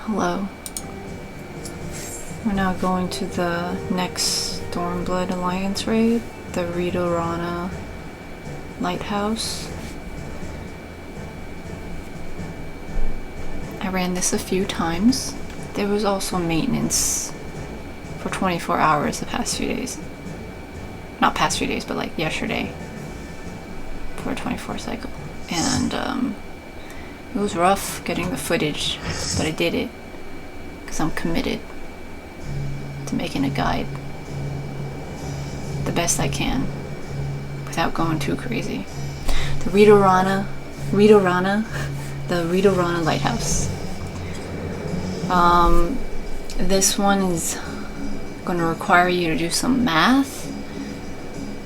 Hello. We're now going to the next Stormblood Alliance raid, the Ridorana Lighthouse. I ran this a few times. There was also maintenance for 24 hours the past few days. Not past few days, but like yesterday for a 24 cycle. And it was rough getting the footage, but I did it because I'm committed to making a guide the best I can without going too crazy. The Ridorana Lighthouse. This one is going to require you to do some math,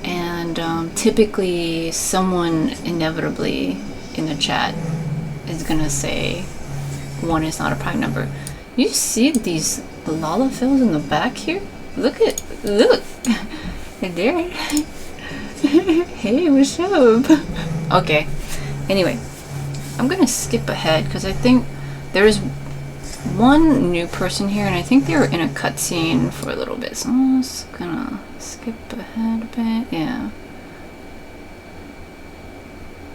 and typically someone inevitably in the chat is going to say 1 is not a prime number. You see these lolliphils in the back here? Look! Hey there. Hey, what's up? Okay. Anyway, I'm gonna skip ahead because I think there's one new person here, and I think they were in a cutscene for a little bit. So I'm just gonna skip ahead a bit. Yeah.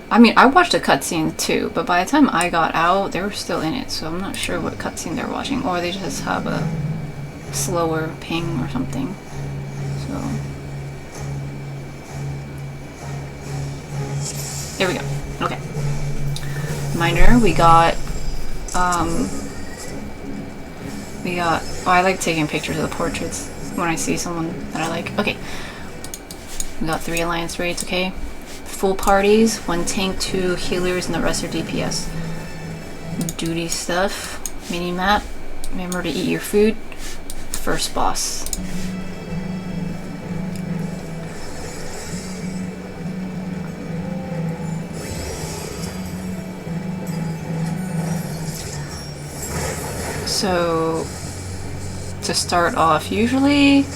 I mean, I watched a cutscene too, but by the time I got out, they were still in it, so I'm not sure what cutscene they're watching, or they just have a slower ping or something. So there we go. Okay. Reminder, we got oh, I like taking pictures of the portraits when I see someone that I like. Okay. We got 3 alliance raids, okay? Full parties, 1 tank, 2 healers, and the rest are DPS. Duty stuff, mini map, remember to eat your food. First boss. So, to start off, usually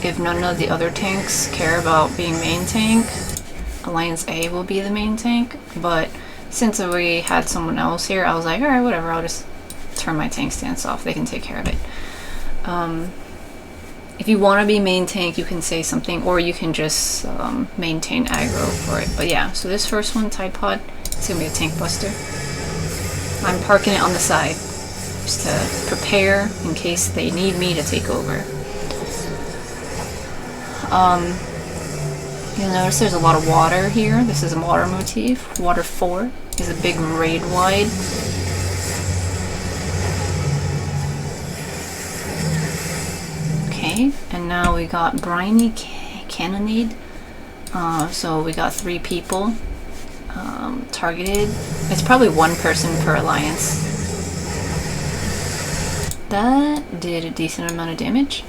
if none of the other tanks care about being main tank, Alliance A will be the main tank, but since we had someone else here, I was like, alright, whatever, I'll just turn my tank stance off, they can take care of it. If you want to be main tank, you can say something, or you can just maintain aggro for it. But yeah, so this first one, Tide Pod, it's going to be a tank buster. I'm parking it on the side, just to prepare in case they need me to take over. You'll notice there's a lot of water here. This is a water motif. Water 4 is a big raid wide. Okay, and now we got briny cannonade. So we got 3 people targeted. It's probably 1 person per alliance. That did a decent amount of damage.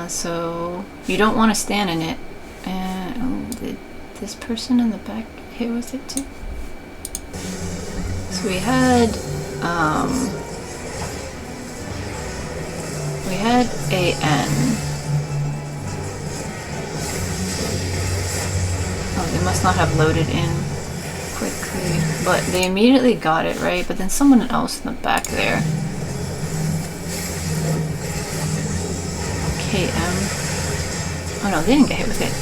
So you don't want to stand in it. Oh, did this person in the back hit with it too? So we had AN. Oh, they must not have loaded in quickly, but they immediately got it, right? But then someone else in the back there. KM. Oh no, they didn't get hit with it.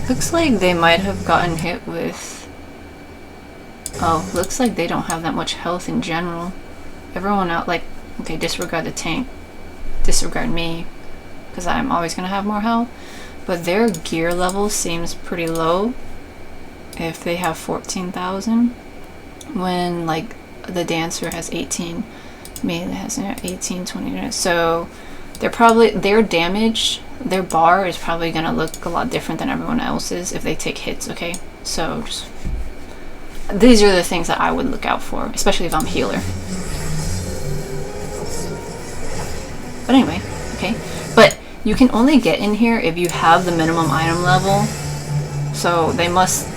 Looks like they might have gotten hit with... Oh, looks like they don't have that much health in general. Everyone out, like, okay, disregard the tank. Disregard me, because I'm always going to have more health. But their gear level seems pretty low if they have 14,000. When, like, the dancer has 18. Melee has 18, 20. So they're probably... Their damage... Their bar is probably going to look a lot different than everyone else's if they take hits, okay? So, just... These are the things that I would look out for, especially if I'm healer. But anyway, okay? But you can only get in here if you have the minimum item level. So, they must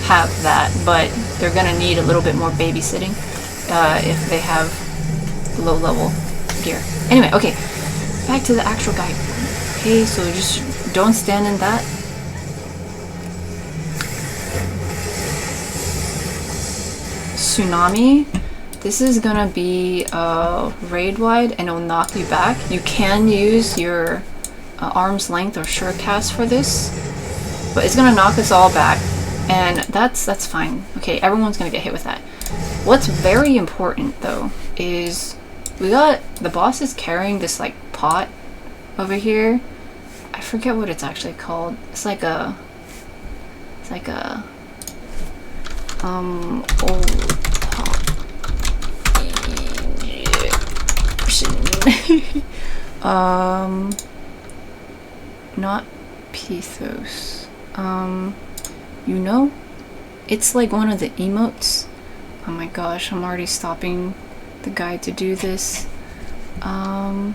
have that, but they're going to need a little bit more babysitting if they have low level gear. Anyway, okay. Back to the actual guide. Okay, so just don't stand in that. Tsunami. This is gonna be raid wide and it'll knock you back. You can use your arm's length or sure cast for this, but it's gonna knock us all back, and that's fine. Okay, everyone's gonna get hit with that. What's very important though is the boss is carrying this like pot over here. I forget what it's actually called. It's like a old pot. Not Pithos. You know? It's like one of the emotes. Oh my gosh, I'm already stopping the guide to do this. I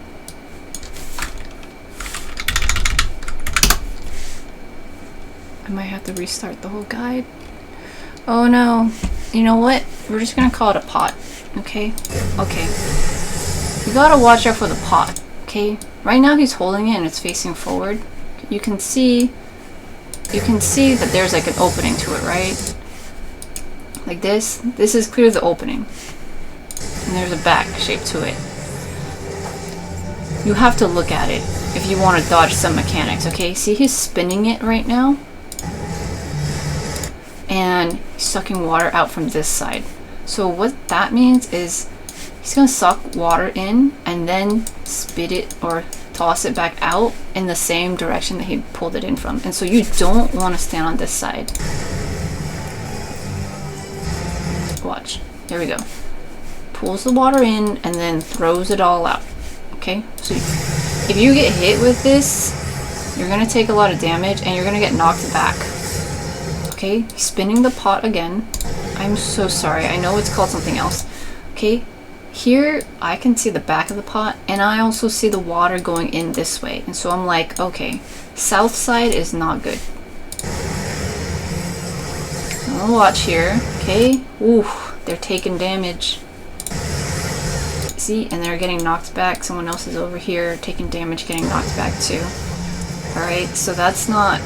might have to restart the whole guide. Oh no. You know what? We're just gonna call it a pot. Okay? Okay. You gotta watch out for the pot. Okay? Right now he's holding it and it's facing forward. You can see that there's like an opening to it, right? Like this. This is clearly the opening. And there's a back shape to it. You have to look at it if you want to dodge some mechanics, okay? See, he's spinning it right now. And he's sucking water out from this side. So what that means is he's gonna suck water in and then spit it or toss it back out in the same direction that he pulled it in from. And so you don't want to stand on this side. Watch. Here we go. Pulls the water in and then throws it all out. Okay? So if you get hit with this, you're gonna take a lot of damage and you're gonna get knocked back. Okay? Spinning the pot again. I'm so sorry. I know it's called something else. Okay? Here, I can see the back of the pot, and I also see the water going in this way. And so I'm like, okay, south side is not good. I'll watch here, okay? Ooh, they're taking damage. See, and they're getting knocked back. Someone else is over here taking damage, getting knocked back too. Alright, so that's not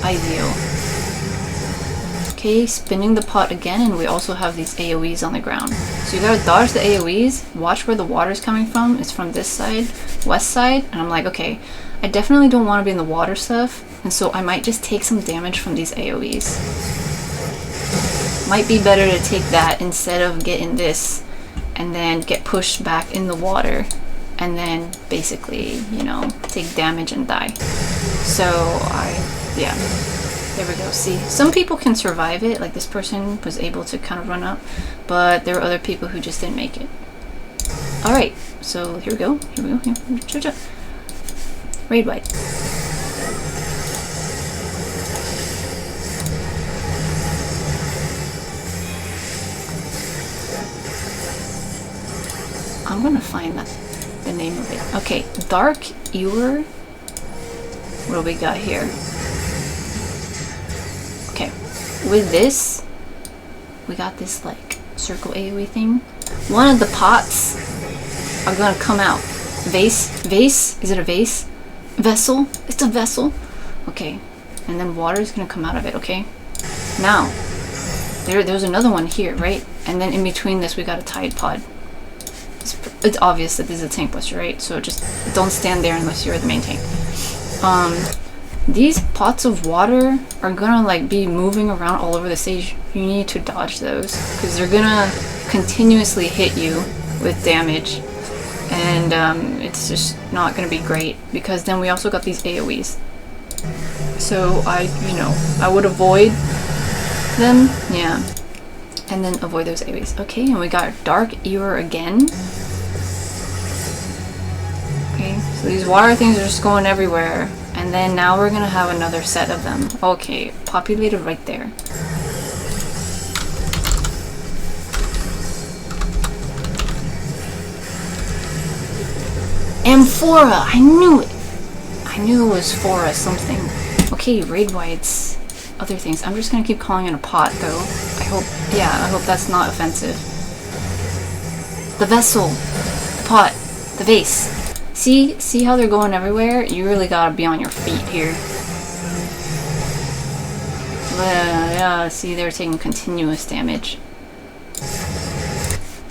ideal. Okay, spinning the pot again, and we also have these AoEs on the ground. So you gotta dodge the AoEs, watch where the water's coming from. It's from this side, west side, and I'm like, okay, I definitely don't want to be in the water stuff, and so I might just take some damage from these AoEs. Might be better to take that instead of getting this and then get pushed back in the water and then basically, you know, take damage and die. So yeah. There we go. See, some people can survive it, like this person was able to kind of run up, but there were other people who just didn't make it. Alright, so here we go. Here we go. Here. Raid white. I'm gonna find the name of it. Okay, Dark Ewer. What do we got here? Okay, with this, we got this like circle AoE thing. One of the pots are gonna come out. Vase? Is it a vase? Vessel? It's a vessel. Okay, and then water is gonna come out of it, okay? Now, there's another one here, right? And then in between this, we got a Tide Pod. It's obvious that this is a tank buster, right? So just don't stand there unless you're the main tank. These pots of water are gonna like be moving around all over the stage. You need to dodge those because they're gonna continuously hit you with damage, and it's just not gonna be great because then we also got these AoEs. So I would avoid them, yeah, and then avoid those AoEs. Okay, and we got Dark Ewer again. Okay, so these water things are just going everywhere. And then now we're gonna have another set of them. Okay, populated right there. Amphora! I knew it! I knew it was Phora something. Okay, raid whites. Other things. I'm just gonna keep calling it a pot though. I hope that's not offensive. The vessel. The pot. The vase. See how they're going everywhere? You really gotta be on your feet here. Yeah, see, they're taking continuous damage.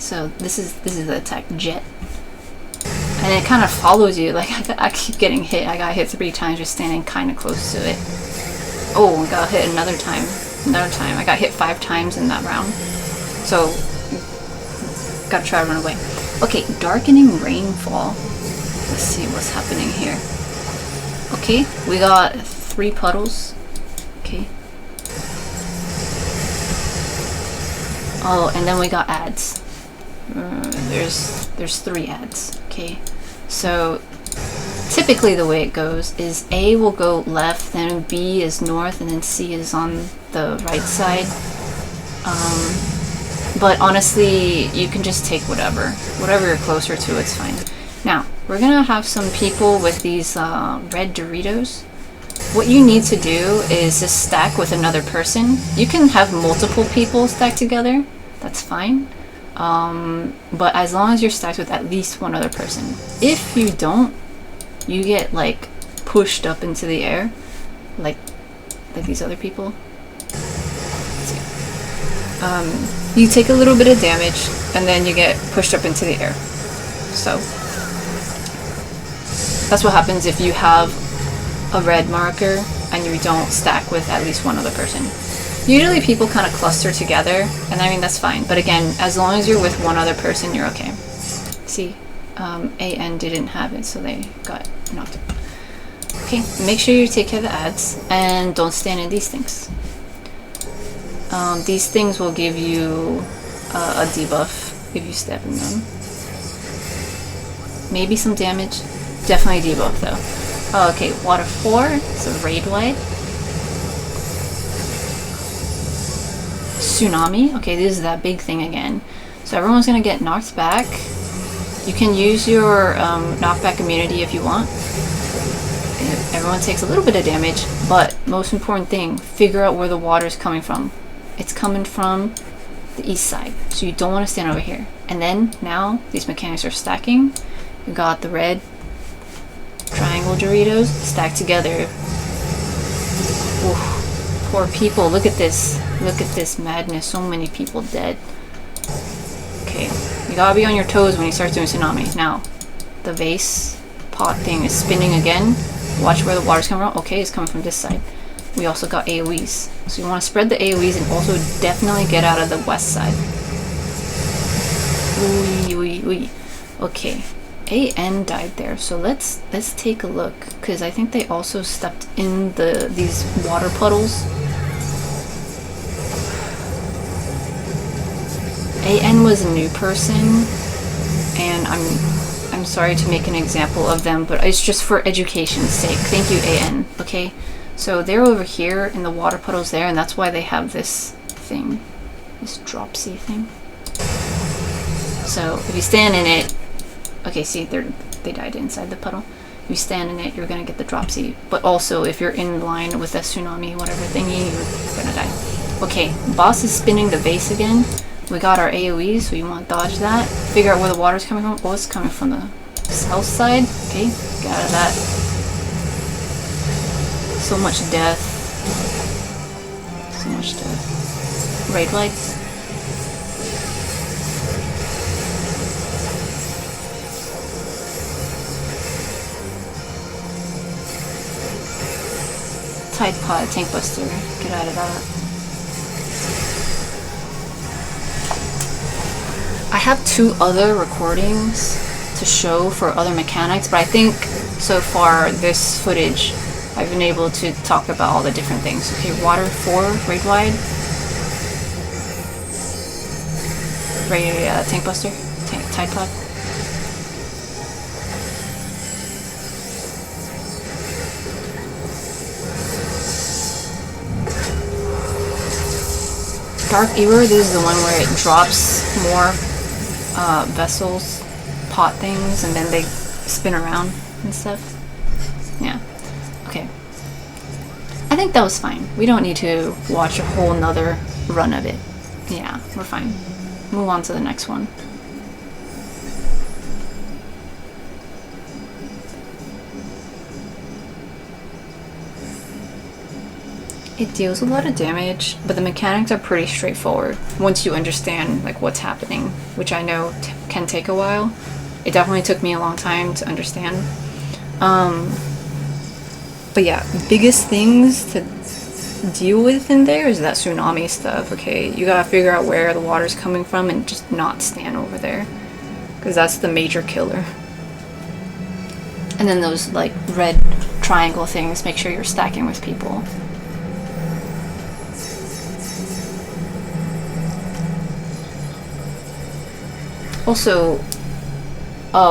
So this is the attack, Jet. And it kind of follows you. Like, I keep getting hit. I got hit 3 times just standing kind of close to it. Oh, I got hit another time. I got hit 5 times in that round. So, gotta try to run away. Okay, Darkening Rainfall. Let's see what's happening here. Okay, we got 3 puddles. Okay. Oh, and then we got ads. There's 3 ads. Okay, so typically the way it goes is A will go left, then B is north, and then C is on the right side. But honestly, you can just take whatever you're closer to, it's fine. Now, we're gonna have some people with these red Doritos. What you need to do is just stack with another person. You can have multiple people stack together, that's fine. But as long as you're stacked with at least one other person. If you don't, you get like pushed up into the air, like these other people. Let's see. You take a little bit of damage, and then you get pushed up into the air. So that's what happens if you have a red marker and you don't stack with at least one other person. Usually people kind of cluster together, and I mean that's fine, but again, as long as you're with one other person, you're okay. See, AN didn't have it, so they got knocked out. Okay, make sure you take care of the ads, and don't stand in these things. These things will give you a debuff if you step in them. Maybe some damage, definitely debuff though. Oh, okay, water 4, so raid wide. Tsunami. Okay, this is that big thing again. So everyone's gonna get knocked back. You can use your knockback immunity if you want. Everyone takes a little bit of damage, but most important thing, figure out where the water is coming from. It's coming from the east side, so you don't want to stand over here. And then now these mechanics are stacking. You got the red triangle Doritos stacked together. Oof, poor people. Look at this. Look at this madness. So many people dead. Okay, you gotta be on your toes when you start doing tsunami. Now, the vase pot thing is spinning again. Watch where the water's coming from. Okay, it's coming from this side. We also got AoEs. So you want to spread the AoEs and also definitely get out of the west side. Okay, AN died there. So let's take a look, because I think they also stepped in these water puddles. AN was a new person, and I'm sorry to make an example of them, but it's just for education's sake. Thank you, AN. Okay, so they're over here in the water puddles there, and that's why they have this thing, this dropsy thing. So if you stand in it, okay, see, they died inside the puddle. If you stand in it, you're gonna get the dropsy. But also, if you're in line with a tsunami, whatever thingy, you're gonna die. Okay, boss is spinning the vase again. We got our AoEs, so you want to dodge that. Figure out where the water's coming from. Oh, it's coming from the south side. Okay, get out of that. So much death. So much death. Raid lights. Tide Pod, Tank Buster. Get out of that. I have 2 other recordings to show for other mechanics, but I think so far this footage I've been able to talk about all the different things. Okay, water 4, raid wide. Tank Buster, Tide Pod. Dark Error, this is the one where it drops more vessels, pot things, and then they spin around and stuff. Yeah. Okay. I think that was fine. We don't need to watch a whole nother run of it. Yeah, we're fine. Move on to the next one. It deals a lot of damage, but the mechanics are pretty straightforward once you understand like what's happening, which I know can take a while. It definitely took me a long time to understand. But yeah, biggest things to deal with in there is that tsunami stuff, okay? You gotta figure out where the water's coming from and just not stand over there, because that's the major killer. And then those like red triangle things, make sure you're stacking with people. Also,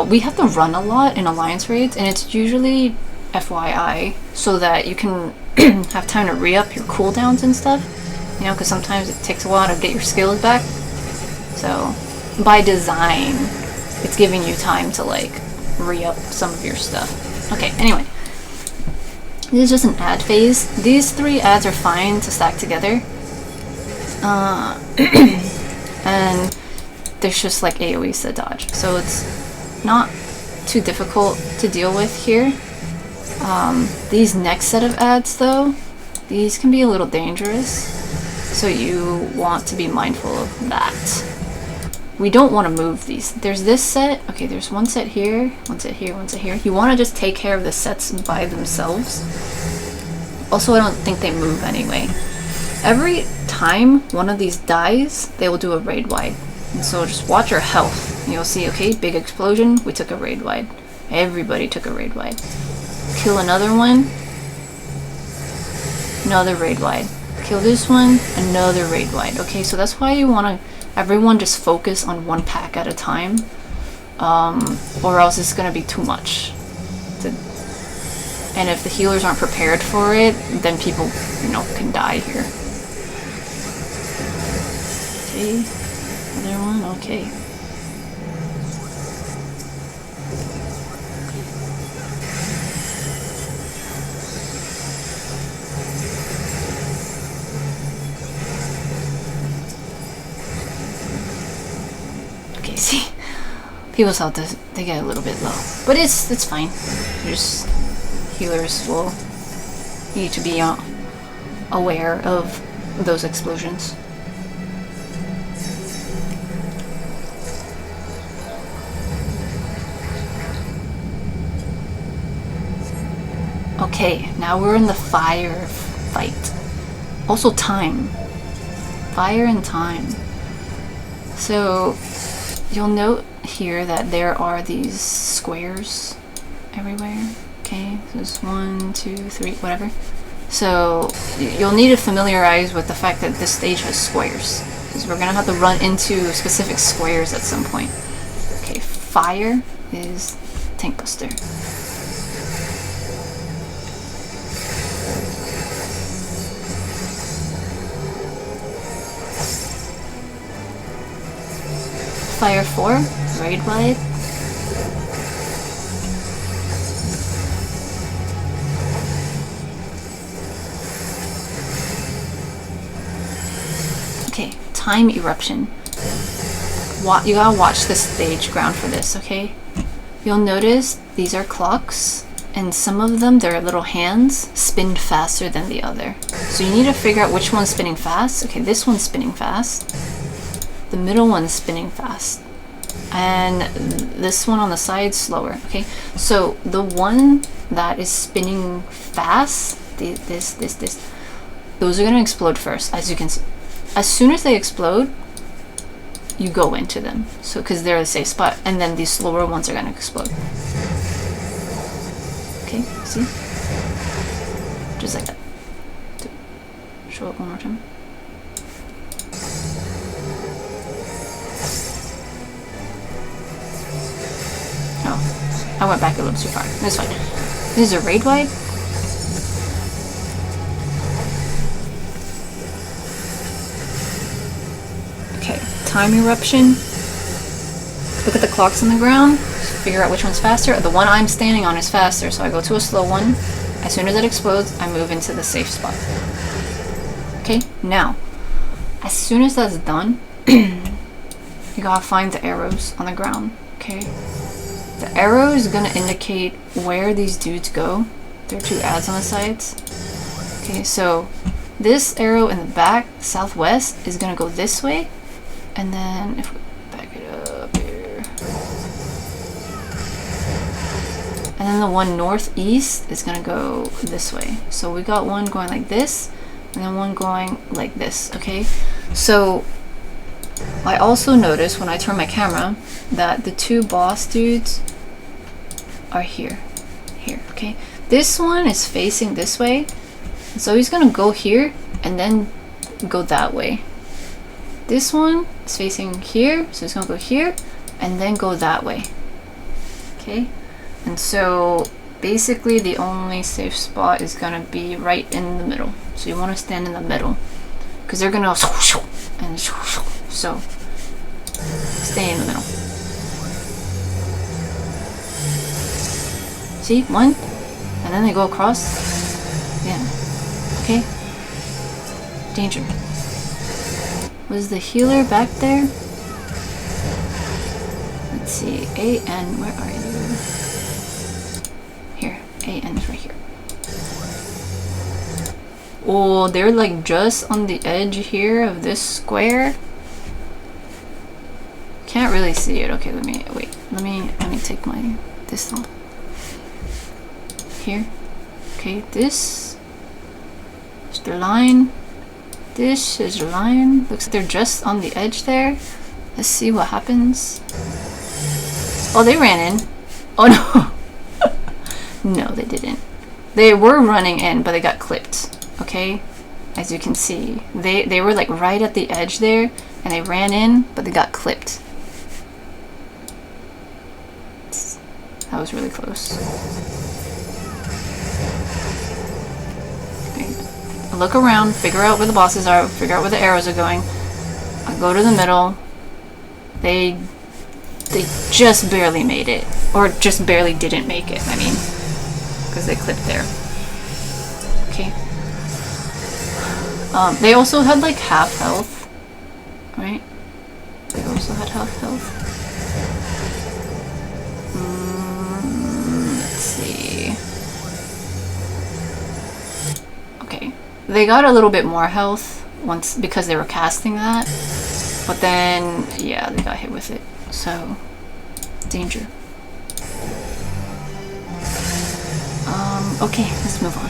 we have to run a lot in alliance raids, and it's usually FYI, so that you can have time to re-up your cooldowns and stuff, you know, because sometimes it takes a while to get your skills back. So, by design, it's giving you time to, like, re-up some of your stuff. Okay, anyway. This is just an ad phase. These 3 ads are fine to stack together. And there's just like AoEs to dodge, so it's not too difficult to deal with here. These next set of ads though, these can be a little dangerous, so you want to be mindful of that. We don't want to move these. There's this set, okay, there's one set here, one set here, one set here. You want to just take care of the sets by themselves. Also, I don't think they move anyway. Every time one of these dies, they will do a raid wide. And so just watch your health. You'll see, okay, big explosion, we took a raid wide. Everybody took a raid wide. Kill another one, another raid wide. Kill this one, another raid wide. Okay, so that's why you want to, everyone just focus on one pack at a time, or else it's going to be too much. And if the healers aren't prepared for it, then people, you know, can die here. Okay. Another one? Okay. Okay, see? People's health does, they get a little bit low. But it's fine. Just healers will need to be aware of those explosions. Okay, now we're in the fire fight. Also time. Fire and time. So, you'll note here that there are these squares everywhere. Okay, so there's 1, 2, 3, whatever. So, you'll need to familiarize with the fact that this stage has squares, because we're gonna have to run into specific squares at some point. Okay, fire is Tank Buster. Fire 4, raid wide. Okay, time eruption. You gotta watch the stage ground for this, okay? You'll notice these are clocks, and some of them, their little hands, spin faster than the other. So you need to figure out which one's spinning fast. Okay, this one's spinning fast. The middle one's spinning fast, and this one on the side slower. Okay, so the one that is spinning fast, those are gonna explode first, as you can see. As soon as they explode, you go into them. So, because they're a safe spot, and then these slower ones are gonna explode. Okay, see, just like that. Show it one more time. I went back a little too far. That's fine. This is a raid wide. Okay, time eruption. Look at the clocks on the ground. Figure out which one's faster. The one I'm standing on is faster, so I go to a slow one. As soon as it explodes, I move into the safe spot. Okay, now, as soon as that's done, you gotta find the arrows on the ground. Okay. The arrow is going to indicate where these dudes go. There are 2 ads on the sides. Okay, so this arrow in the back, southwest, is gonna go this way. And then if we back it up here. And then the one northeast is gonna go this way. So we got one going like this, and then one going like this, okay? So I also noticed when I turn my camera that the two boss dudes are here, okay? This one is facing this way, so he's gonna go here and then go that way. This one is facing here, so he's gonna go here and then go that way, okay? And so basically the only safe spot is gonna be right in the middle. So you want to stand in the middle because they're gonna and so stay in the middle. See, one, and then they go across. Yeah. Okay. Danger. Was the healer back there? Let's see. AN, where are you? Here. AN is right here. Oh, they're like just on the edge here of this square. Can't really see it. Okay, let me wait. Let me take my this off. Here. Okay, this is the line. This is the line. Looks like they're just on the edge there. Let's see what happens. Oh, they ran in. Oh no. No, they didn't. They were running in, but they got clipped. Okay, as you can see, they were like right at the edge there, and they ran in, but they got clipped. That was really close. Okay. I look around, figure out where the bosses are, figure out where the arrows are going. I go to the middle. They just barely made it, or just barely didn't make it. I mean, because they clipped there. Okay. They also had like half health, right? They also had half health. Let's see. Okay, they got a little bit more health once because they were casting that, but then yeah, they got hit with it. So danger. Okay, let's move on.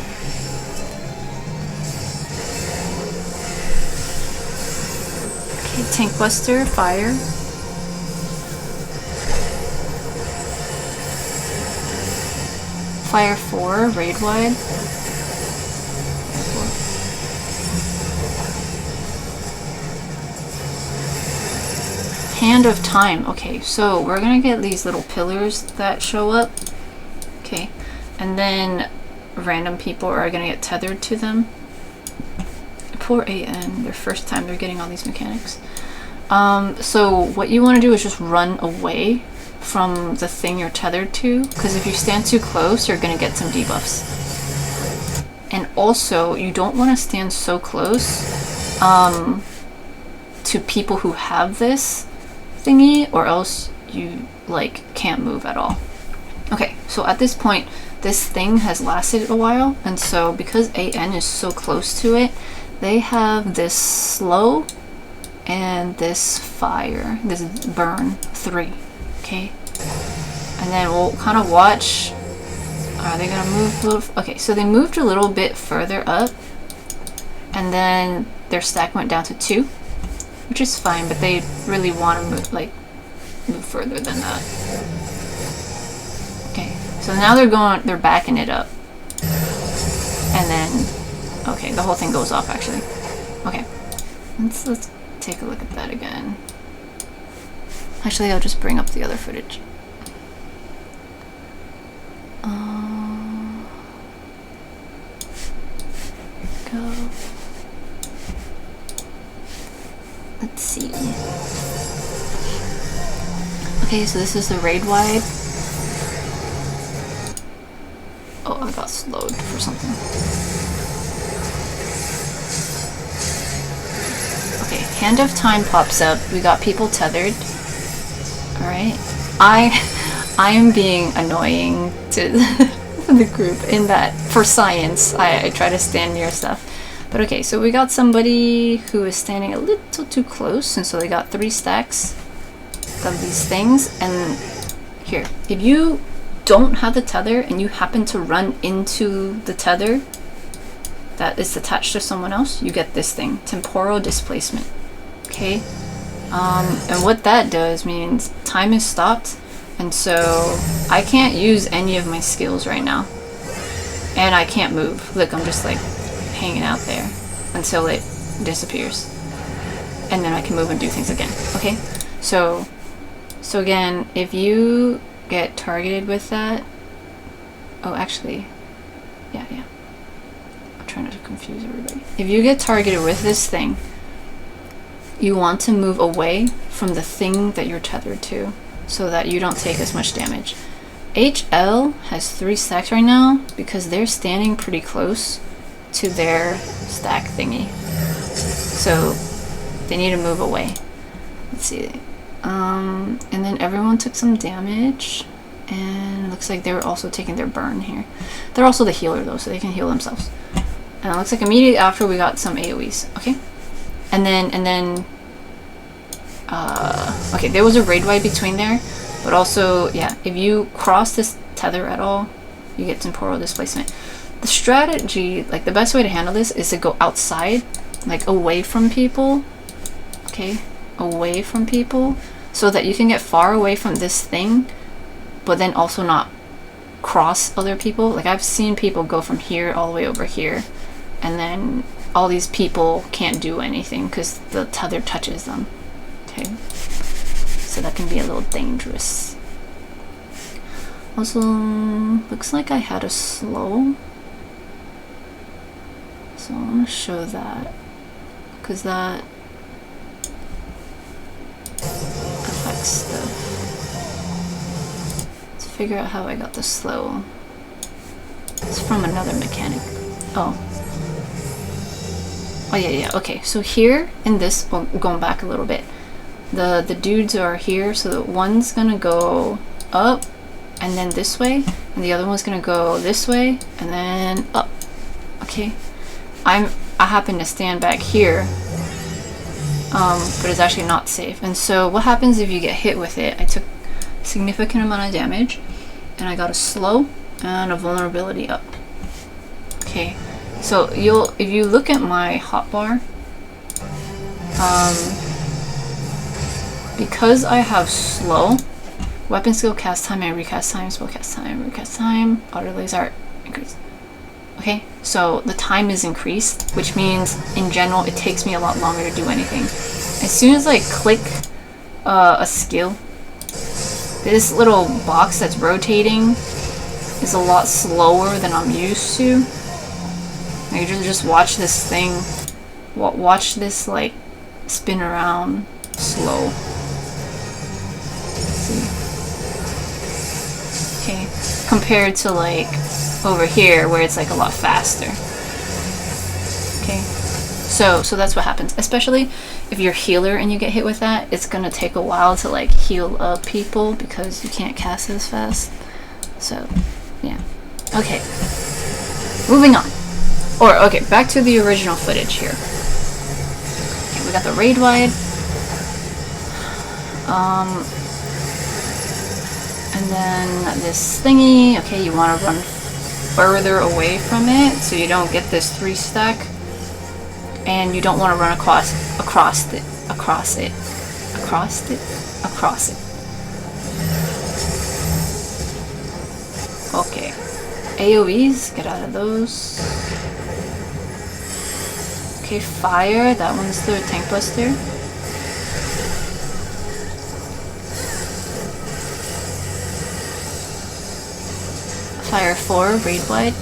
Tank Buster, fire. Fire 4, raid wide. Hand of Time. Okay, so we're gonna get these little pillars that show up. Okay, and then random people are gonna get tethered to them. Poor AN, their first time they're getting all these mechanics. So what you want to do is just run away from the thing you're tethered to, because if you stand too close, you're going to get some debuffs. And also, you don't want to stand so close to people who have this thingy, or else you like can't move at all. Okay, so at this point, this thing has lasted a while, and so because AN is so close to it, they have this slow and this fire, this burn 3, okay? And then we'll kind of watch. Are they gonna move a little? Okay, so they moved a little bit further up, and then their stack went down to 2, which is fine, but they really want to move further than that. Okay, so now they're backing it up, and then. Okay, the whole thing goes off actually. Okay, let's take a look at that again. Actually, I'll just bring up the other footage. Go. Let's see. Okay, so this is the raid wide. Oh, I got slowed for something. Okay, Hand of Time pops up. We got people tethered. Alright. I am being annoying to the group in that for science I try to stand near stuff. But okay, so we got somebody who is standing a little too close, and so they got 3 stacks of these things. And here, if you don't have the tether and you happen to run into the tether that is attached to someone else, you get this thing, temporal displacement. Okay, and what that does means time is stopped, and so I can't use any of my skills right now, and I can't move. Look, I'm just like hanging out there until it disappears, and then I can move and do things again. Okay, so again, if you get targeted with that, oh, actually, yeah, I'm trying not to confuse everybody. If you get targeted with this thing, you want to move away from the thing that you're tethered to so that you don't take as much damage. HL has 3 stacks right now because they're standing pretty close to their stack thingy, so they need to move away. Let's see. And then everyone took some damage, and it looks like they were also taking their burn here. They're also the healer though, so they can heal themselves. And it looks like immediately after we got some AoEs. Okay, and then okay, there was a raid wide between there, but also, yeah, if you cross this tether at all, you get temporal displacement. The strategy, like the best way to handle this, is to go outside, like away from people. Okay, away from people, so that you can get far away from this thing, but then also not cross other people. Like I've seen people go from here all the way over here, and then all these people can't do anything because the tether touches them. Okay, so that can be a little dangerous. Also, looks like I had a slow, so I'm gonna show that because that affects stuff. Let's figure out how I got the slow. It's from another mechanic. Oh, yeah, okay, so here in this, well, going back a little bit, the dudes are here, so the one's gonna go up and then this way, and the other one's gonna go this way and then up. Okay, I happen to stand back here, but it's actually not safe. And so what happens if you get hit with it? I took a significant amount of damage, and I got a slow and a vulnerability up. Okay, so if you look at my hotbar, because I have slow, weapon skill, cast time, and recast time, spell cast time, recast time, auto laser increase. Okay, so the time is increased, which means in general it takes me a lot longer to do anything. As soon as I click a skill, this little box that's rotating is a lot slower than I'm used to. I just watch this thing, watch this like spin around slow. See? Okay, compared to like over here where it's like a lot faster. Okay, so that's what happens, especially if you're a healer and you get hit with that. It's gonna take a while to like heal up people because you can't cast as fast. So yeah, okay, moving on. Or okay, back to the original footage here. Okay, we got the raid wide, and then this thingy. Okay, you want to run further away from it so you don't get this 3 stack, and you don't want to run across it. Okay, AoEs, get out of those. Okay, fire, that one's the tank buster. Fire 4, raid wide.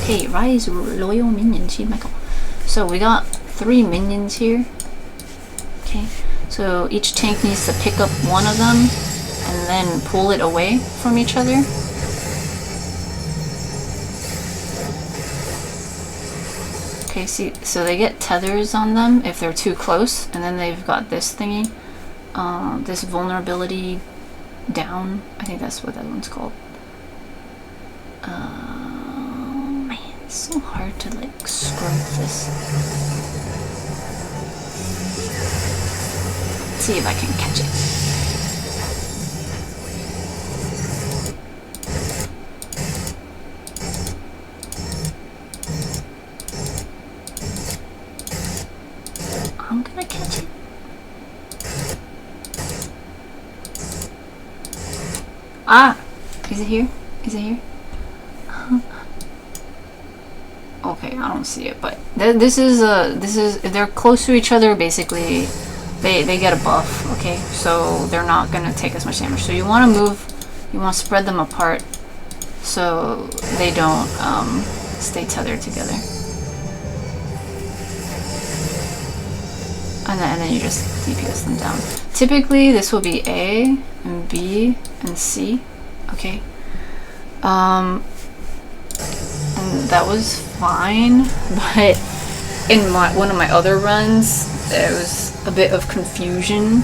Okay, rise loyal minion, shield Michael. So we got 3 minions here. Okay, so each tank needs to pick up one of them and then pull it away from each other. Okay, see, so they get tethers on them if they're too close, and then they've got this thingy this vulnerability down. I think that's what that one's called. Man, it's so hard to like scrub this. Let's see if I can catch it. I'm gonna catch it. Ah! Is it here? Is it here? Okay, I don't see it, but this is if they're close to each other, basically they get a buff, okay? So they're not gonna take as much damage. So you wanna move, you wanna spread them apart so they don't stay tethered together. And then you just DPS them down. Typically this will be A and B and C, okay? And that was fine, but in one of my other runs there was a bit of confusion.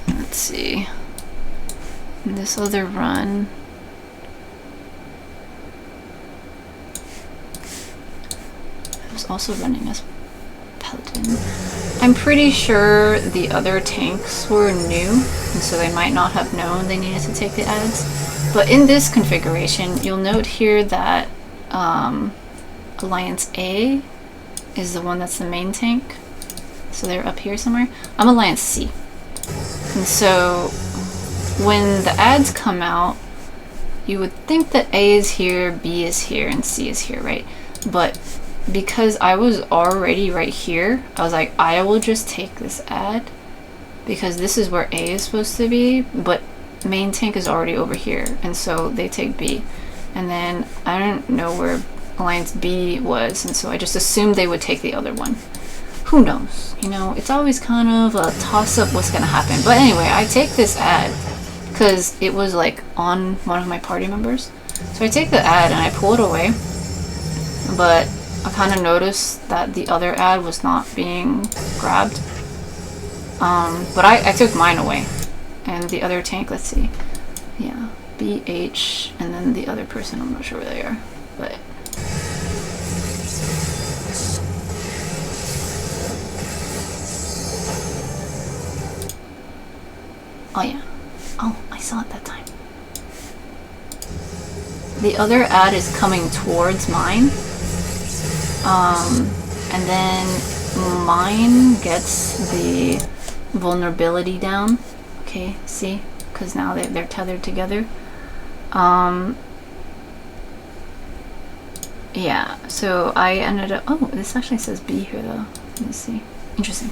Let's see. In this other run, I was also running as Paladin. I'm pretty sure the other tanks were new, and so they might not have known they needed to take the ads. But in this configuration, you'll note here that Alliance A is the one that's the main tank. So they're up here somewhere. I'm Alliance C. And so when the ads come out, you would think that A is here, B is here, and C is here, right? But because I was already right here, I was like, I will just take this ad because this is where A is supposed to be, but main tank is already over here, and so they take B. And then I don't know where Alliance B was, and so I just assumed they would take the other one. Who knows? You know, it's always kind of a toss-up what's gonna happen. But anyway, I take this ad because it was like on one of my party members. So I take the ad and I pull it away, but I kind of noticed that the other ad was not being grabbed. But I took mine away. And the other tank, let's see. Yeah, BH, and then the other person, I'm not sure where they are. But oh yeah. Oh, I saw it that time. The other ad is coming towards mine. And then mine gets the vulnerability down. Okay, see? Because now they're tethered together. Yeah, so I ended up... Oh, this actually says B here though. Let me see. Interesting.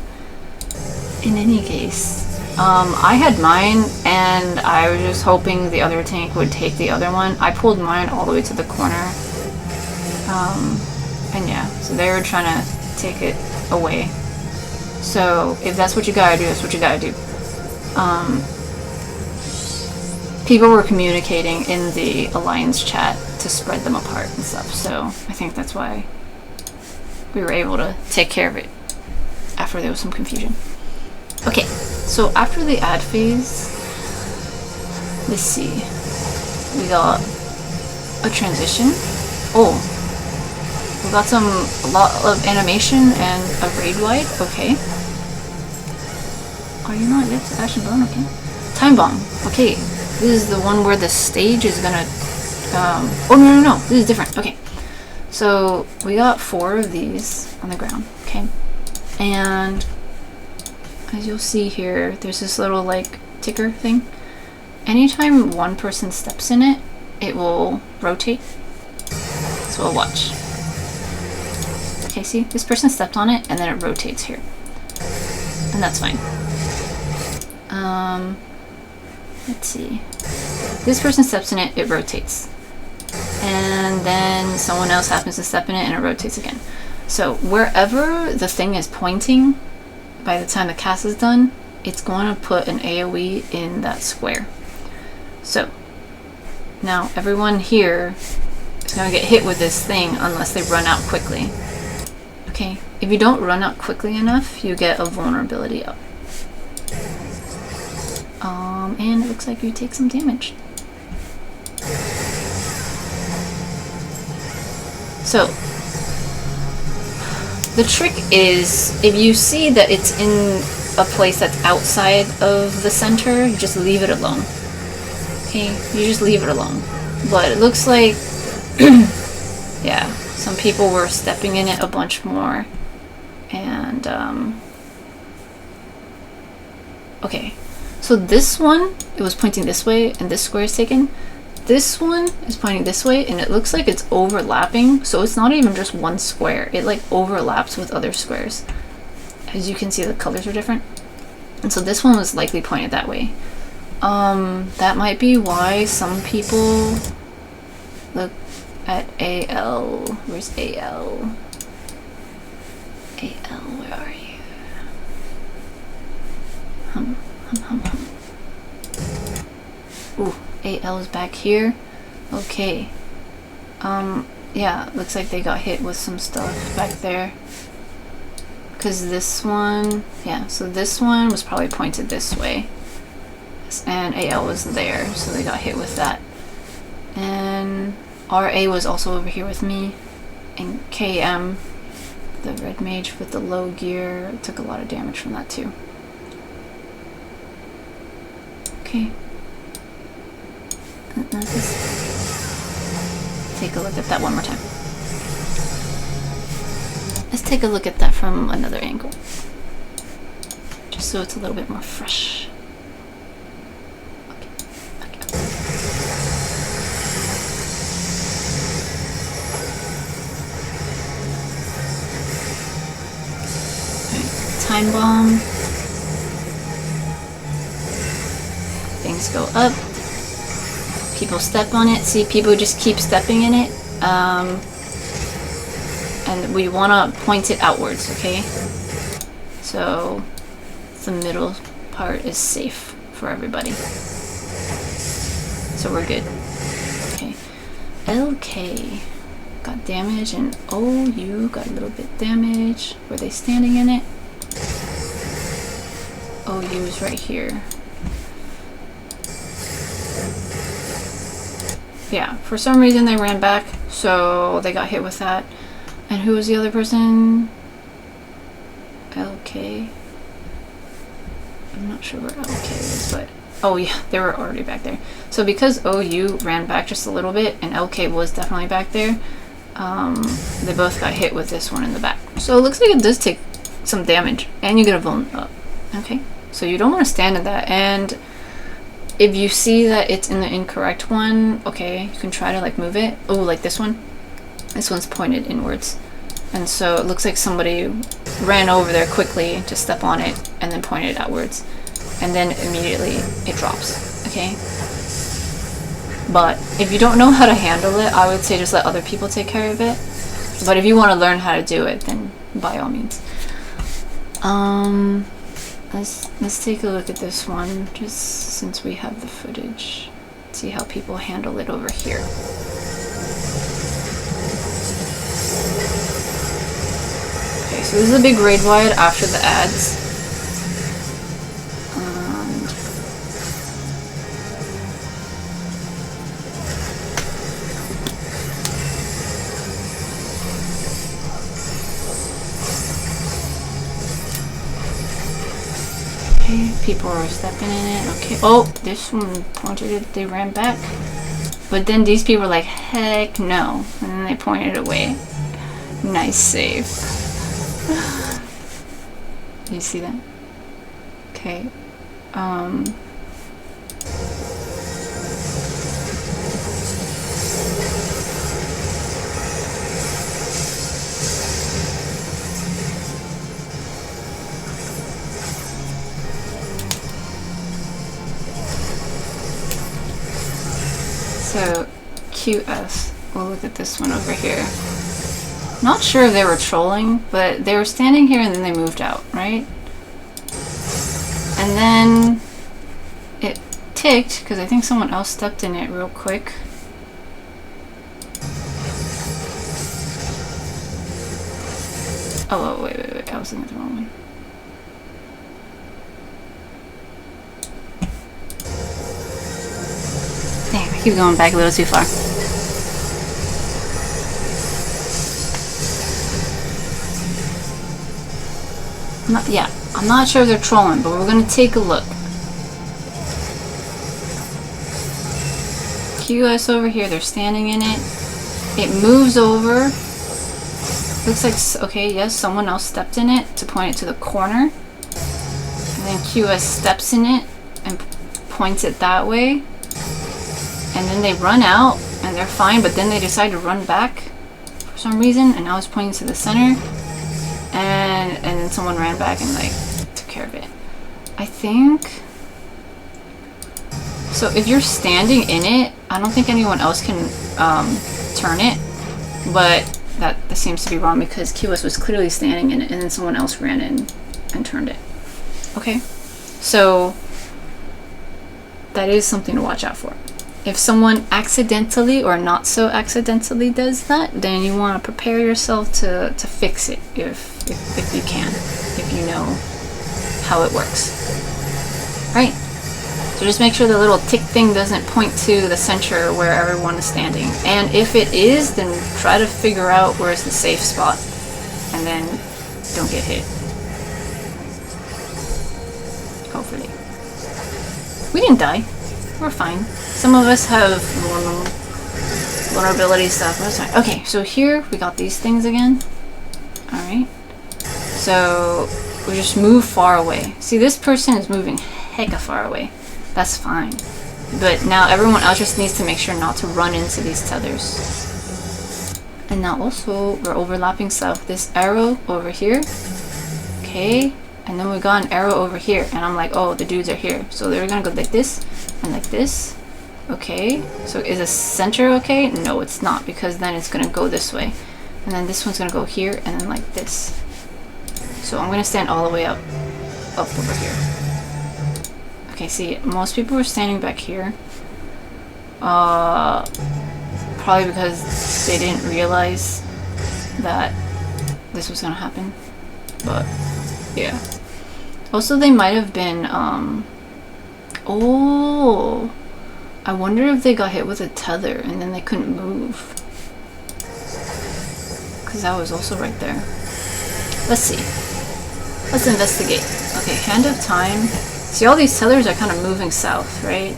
In any case, I had mine and I was just hoping the other tank would take the other one. I pulled mine all the way to the corner. And yeah, so they were trying to take it away. So if that's what you gotta do, that's what you gotta do. People were communicating in the Alliance chat to spread them apart and stuff, so I think that's why we were able to take care of it after there was some confusion. Okay, so after the ad phase, let's see, we got a transition. Oh, we got a lot of animation and a raid wide. Okay. Are you not yet to Ash and Bone? Okay. Time bomb. Okay. This is the one where the stage is gonna... oh, no. This is different. Okay. So, we got 4 of these on the ground. Okay. And as you'll see here, there's this little, like, ticker thing. Anytime one person steps in it, it will rotate. So we'll watch. Okay, see? This person stepped on it, and then it rotates here. And that's fine. Let's see. This person steps in it, it rotates. And then someone else happens to step in it and it rotates again. So wherever the thing is pointing, by the time the cast is done, it's going to put an AoE in that square. So now everyone here is going to get hit with this thing unless they run out quickly. Okay, If you don't run out quickly enough, you get a vulnerability up. And it looks like you take some damage. So, the trick is, if you see that it's in a place that's outside of the center, you just leave it alone. Okay? You just leave it alone. But it looks like, yeah, some people were stepping in it a bunch more. And, okay. So this one, it was pointing this way, and this square is taken. This one is pointing this way, and it looks like it's overlapping, so it's not even just one square. It like overlaps with other squares. As you can see, the colors are different. And so this one was likely pointed that way. That might be why some people look at AL. Where's AL? AL, where are you? Ooh, AL is back here. Okay. Yeah, looks like they got hit with some stuff back there. Because this one, yeah, so this one was probably pointed this way. And AL was there, so they got hit with that. And RA was also over here with me. And KM, the red mage with the low gear, took a lot of damage from that too. Okay. Let's just take a look at that one more time. Let's take a look at that from another angle. Just so it's a little bit more fresh. Okay. Alright, time bomb. Things go up. People step on it. See, people just keep stepping in it. And we want to point it outwards, okay? So the middle part is safe for everybody. So we're good. Okay. LK got damage, and OU got a little bit damage. Were they standing in it? OU is right here. Yeah, for some reason they ran back, so they got hit with that. And who was the other person? LK. I'm not sure where LK is, but oh yeah, they were already back there. So because OU ran back just a little bit and LK was definitely back there, they both got hit with this one in the back. So it looks like it does take some damage, and you get a vuln up. Okay, so you don't want to stand in that. And if you see that it's in the incorrect one, okay, you can try to like move it. Oh, like this one. This one's pointed inwards. And so it looks like somebody ran over there quickly to step on it and then pointed it outwards. And then immediately it drops, okay? But if you don't know how to handle it, I would say just let other people take care of it. But if you want to learn how to do it, then by all means. Let's take a look at this one, just since we have the footage. See how people handle it over here. Okay, so this is a big raid wide after the ads. People are stepping in it. Okay. Oh, this one pointed it. They ran back. But then these people were like, heck no. And then they pointed away. Nice save. You see that? Okay. So, QS, we'll look at this one over here. Not sure if they were trolling, but they were standing here and then they moved out, right? And then it ticked, because I think someone else stepped in it real quick. Oh, wait. I was looking at the wrong one. Dang, I keep going back a little too far. I'm not sure if they're trolling, but we're gonna take a look. QS over here, they're standing in it. It moves over. Looks like, okay, yes, someone else stepped in it to point it to the corner. And then QS steps in it and points it that way. And then they run out and they're fine, but then they decide to run back for some reason, and now it's pointing to the center. And then someone ran back and like took care of it. I think so. If you're standing in it, I don't think anyone else can turn it, but that seems to be wrong because QS was clearly standing in it and then someone else ran in and turned it. Okay, so that is something to watch out for. If someone accidentally or not so accidentally does that, then you want to prepare yourself to fix it if you can, if you know how it works. Right? So just make sure the little tick thing doesn't point to the center where everyone is standing. And if it is, then try to figure out where's the safe spot and then don't get hit. Hopefully. We didn't die. We're fine. Some of us have vulnerability stuff. That's fine. Okay, so here we got these things again. Alright. So we just move far away. See, this person is moving hecka far away. That's fine. But now everyone else just needs to make sure not to run into these tethers. And now also we're overlapping south. This arrow over here. Okay. And then we got an arrow over here. And I'm like, oh, the dudes are here. So they're gonna go like this and like this. Okay. So is the center okay? No, it's not, because then it's gonna go this way. And then this one's gonna go here and then like this. So I'm gonna stand all the way up over here. Okay, see, most people are standing back here. Probably because they didn't realize that this was gonna happen. But yeah. Also, they might have been oh, I wonder if they got hit with a tether and then they couldn't move. Because that was also right there. Let's see. Let's investigate. Okay, Hand of Time. See, all these tethers are kind of moving south, right?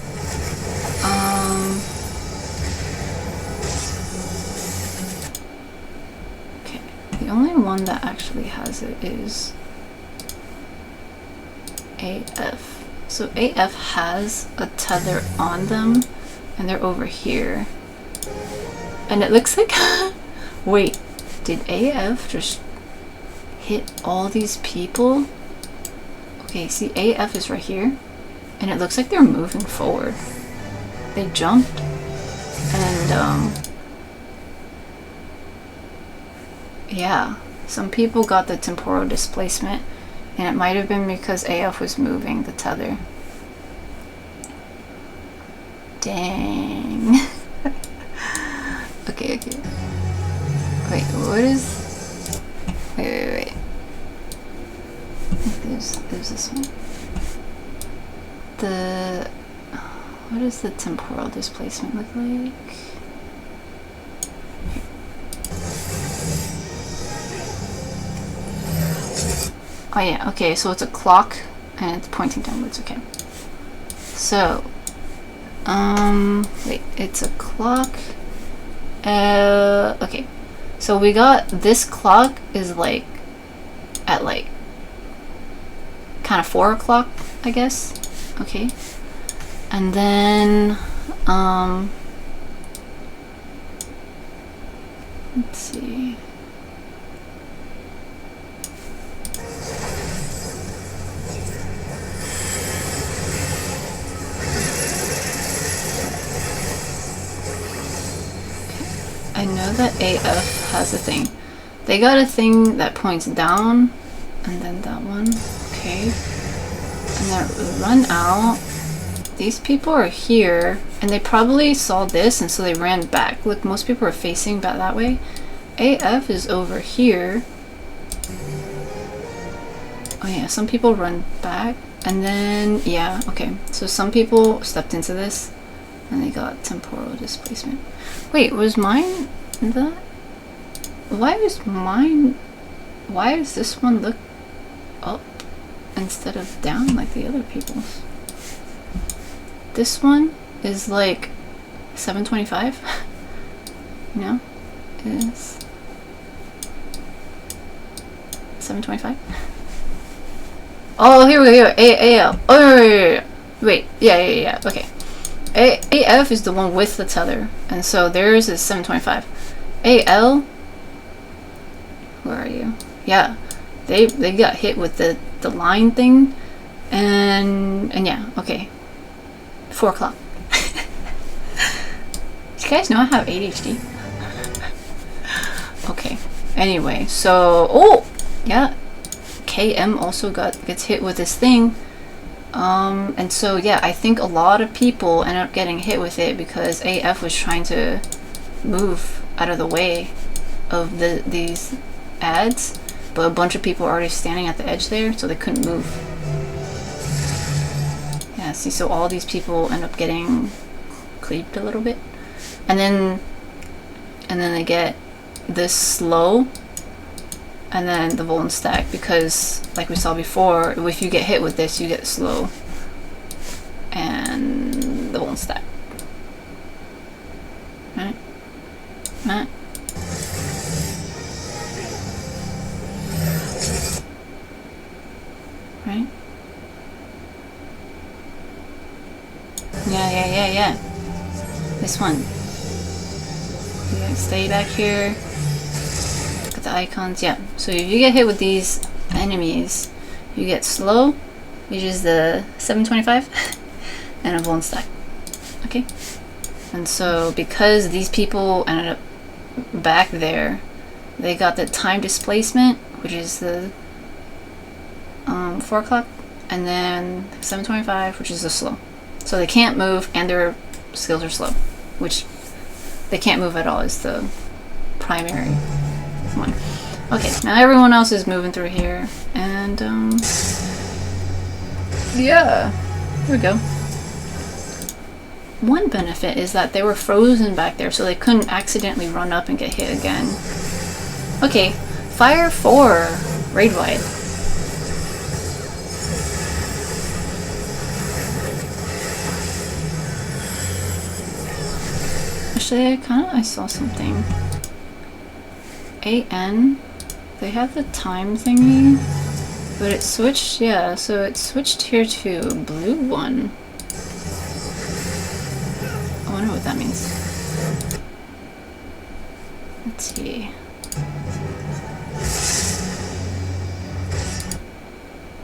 Okay, the only one that actually has it is AF. So AF has a tether on them, and they're over here. And it looks like... Wait, did AF just hit all these people? Okay, see, AF is right here, and it looks like they're moving forward. They jumped, and yeah, some people got the temporal displacement, and it might have been because AF was moving the tether. Dang. Okay. Wait, what is... Wait. I think there's this one. What does the temporal displacement look like? Oh yeah, okay, so it's a clock and it's pointing downwards, okay. So, wait, it's a clock. Okay. So we got this clock is like at like kind of 4 o'clock, I guess. Okay. And then let's see. I know that AF has a thing. They got a thing that points down, and then that one. Okay. And then run out. These people are here, and they probably saw this, and so they ran back. Look, most people are facing back that way. AF is over here. Oh yeah, some people run back, and then yeah, okay. So some people stepped into this, and they got temporal displacement. Wait, was mine that? Why is mine? Why does this one look up instead of down like the other people's? This one is like 725. You know, is 725. Oh, here we go. AL. Oh, wait. Yeah. Okay. AF is the one with the tether, and so theirs is 725. AL. Where are you? Yeah, they got hit with the line thing, and yeah. Okay. 4 o'clock. You guys know I have ADHD. Okay. Anyway, so yeah. KM also gets hit with this thing, and so yeah, I think a lot of people end up getting hit with it because AF was trying to move out of the way of these ads, but a bunch of people are already standing at the edge there, so they couldn't move. Yeah, see, so all these people end up getting cleaved a little bit, and then they get this slow. And then the Voln stack, because like we saw before, if you get hit with this, you get slow. And the Voln stack. Right? Right? Right? Yeah. This one. You guys stay back here. The icons, yeah. So if you get hit with these enemies, you get slow, which is the 725, and a Voln stack. Okay? And so because these people ended up back there, they got the time displacement, which is the 4 o'clock, and then 725, which is the slow. So they can't move, and their skills are slow, which they can't move at all is the primary one. Okay, now everyone else is moving through here, and yeah, here we go. One benefit is that they were frozen back there, so they couldn't accidentally run up and get hit again. Okay, fire 4 raid wide. Actually, I saw something. AN, they have the time thingy, but it switched, yeah, so it switched here to blue one. I wonder what that means. Let's see.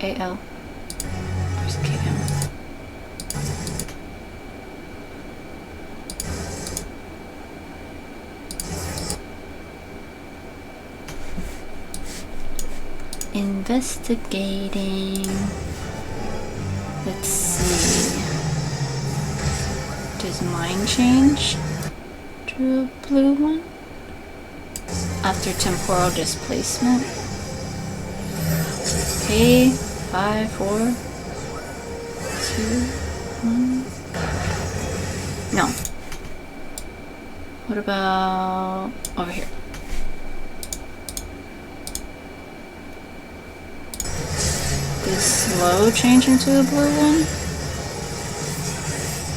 AL. Where's KM? Investigating. Let's see. Does mine change to a blue one after temporal displacement? Okay, 5, 4, 2, 1. No. What about over here? Does slow change into a blue one?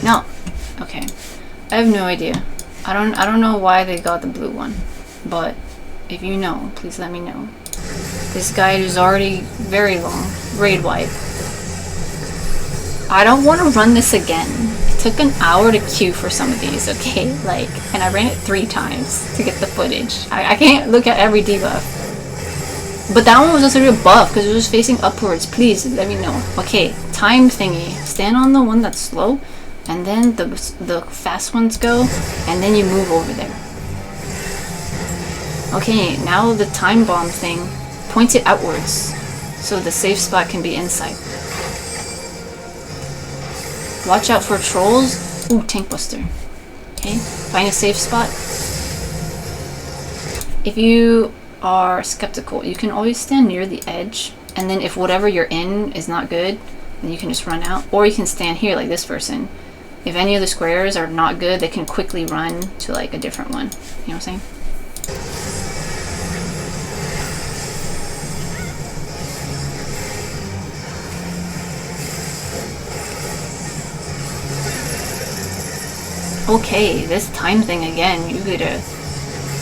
No. Okay. I have no idea. I don't know why they got the blue one, but if you know, please let me know. This guide is already very long, raid wide. I don't want to run this again. It took an hour to queue for some of these, okay? Like, and I ran it 3 times to get the footage. I can't look at every debuff. But that one was just a real buff because it was facing upwards. Please let me know. Okay, time thingy. Stand on the one that's slow, and then the fast ones go, and then you move over there. Okay, now the time bomb thing. Point it outwards, so the safe spot can be inside. Watch out for trolls. Ooh, tank buster. Okay, find a safe spot. If you are skeptical, you can always stand near the edge and then if whatever you're in is not good, then you can just run out. Or you can stand here like this person. If any of the squares are not good, they can quickly run to like a different one. You know what I'm saying? Okay, this time thing again, you gotta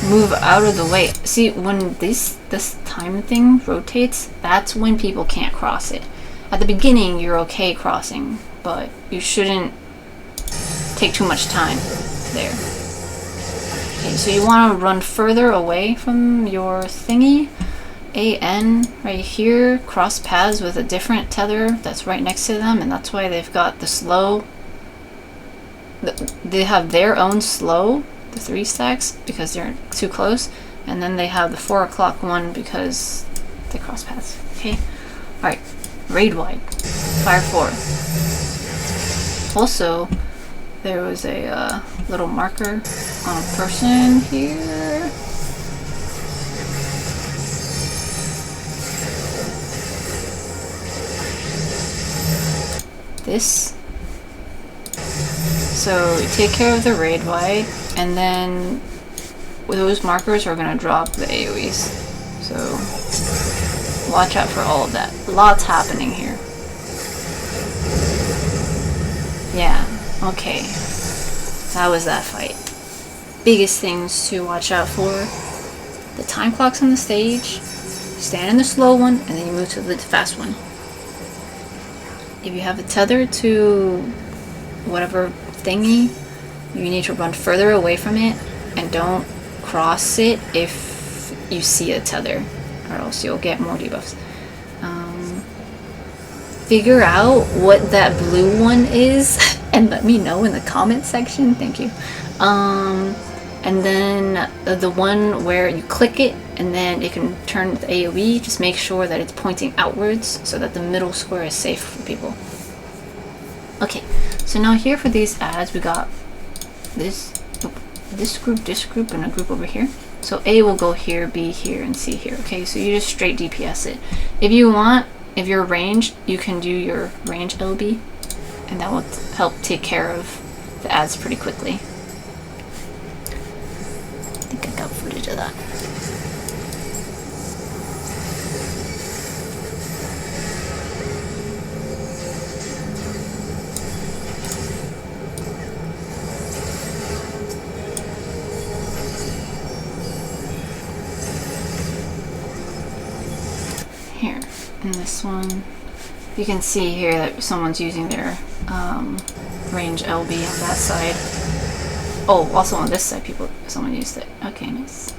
move out of the way. See, when this time thing rotates, that's when people can't cross it. At the beginning, you're okay crossing, but you shouldn't take too much time there. Okay, so you want to run further away from your thingy. AN right here, cross paths with a different tether that's right next to them, and that's why they've got the slow. They have their own slow, the 3 stacks, because they're too close, and then they have the 4 o'clock one because they cross paths. Okay, all right. Raid wide, fire 4. Also, there was a little marker on a person here. This. So you take care of the raid wide, and then those markers are gonna drop the AoEs. So watch out for all of that. Lots happening here. Yeah, okay. That was that fight. Biggest things to watch out for. The time clocks on the stage. Stand in the slow one, and then you move to the fast one. If you have a tether to whatever thingy, you need to run further away from it, and don't cross it if you see a tether, or else you'll get more debuffs. Figure out what that blue one is and let me know in the comment section. Thank you. And then the one where you click it and then it can turn the AoE, just make sure that it's pointing outwards so that the middle square is safe for people. Okay, so now here for these ads, we got this group, and a group over here. So A will go here, B here, and C here. Okay, so you just straight DPS it. If you want, if you're ranged, you can do your range LB, and that will help take care of the ads pretty quickly. I think I got footage of that. Here, in this one, you can see here that someone's using their range LB on that side. Oh, also on this side, someone used it. Okay, nice.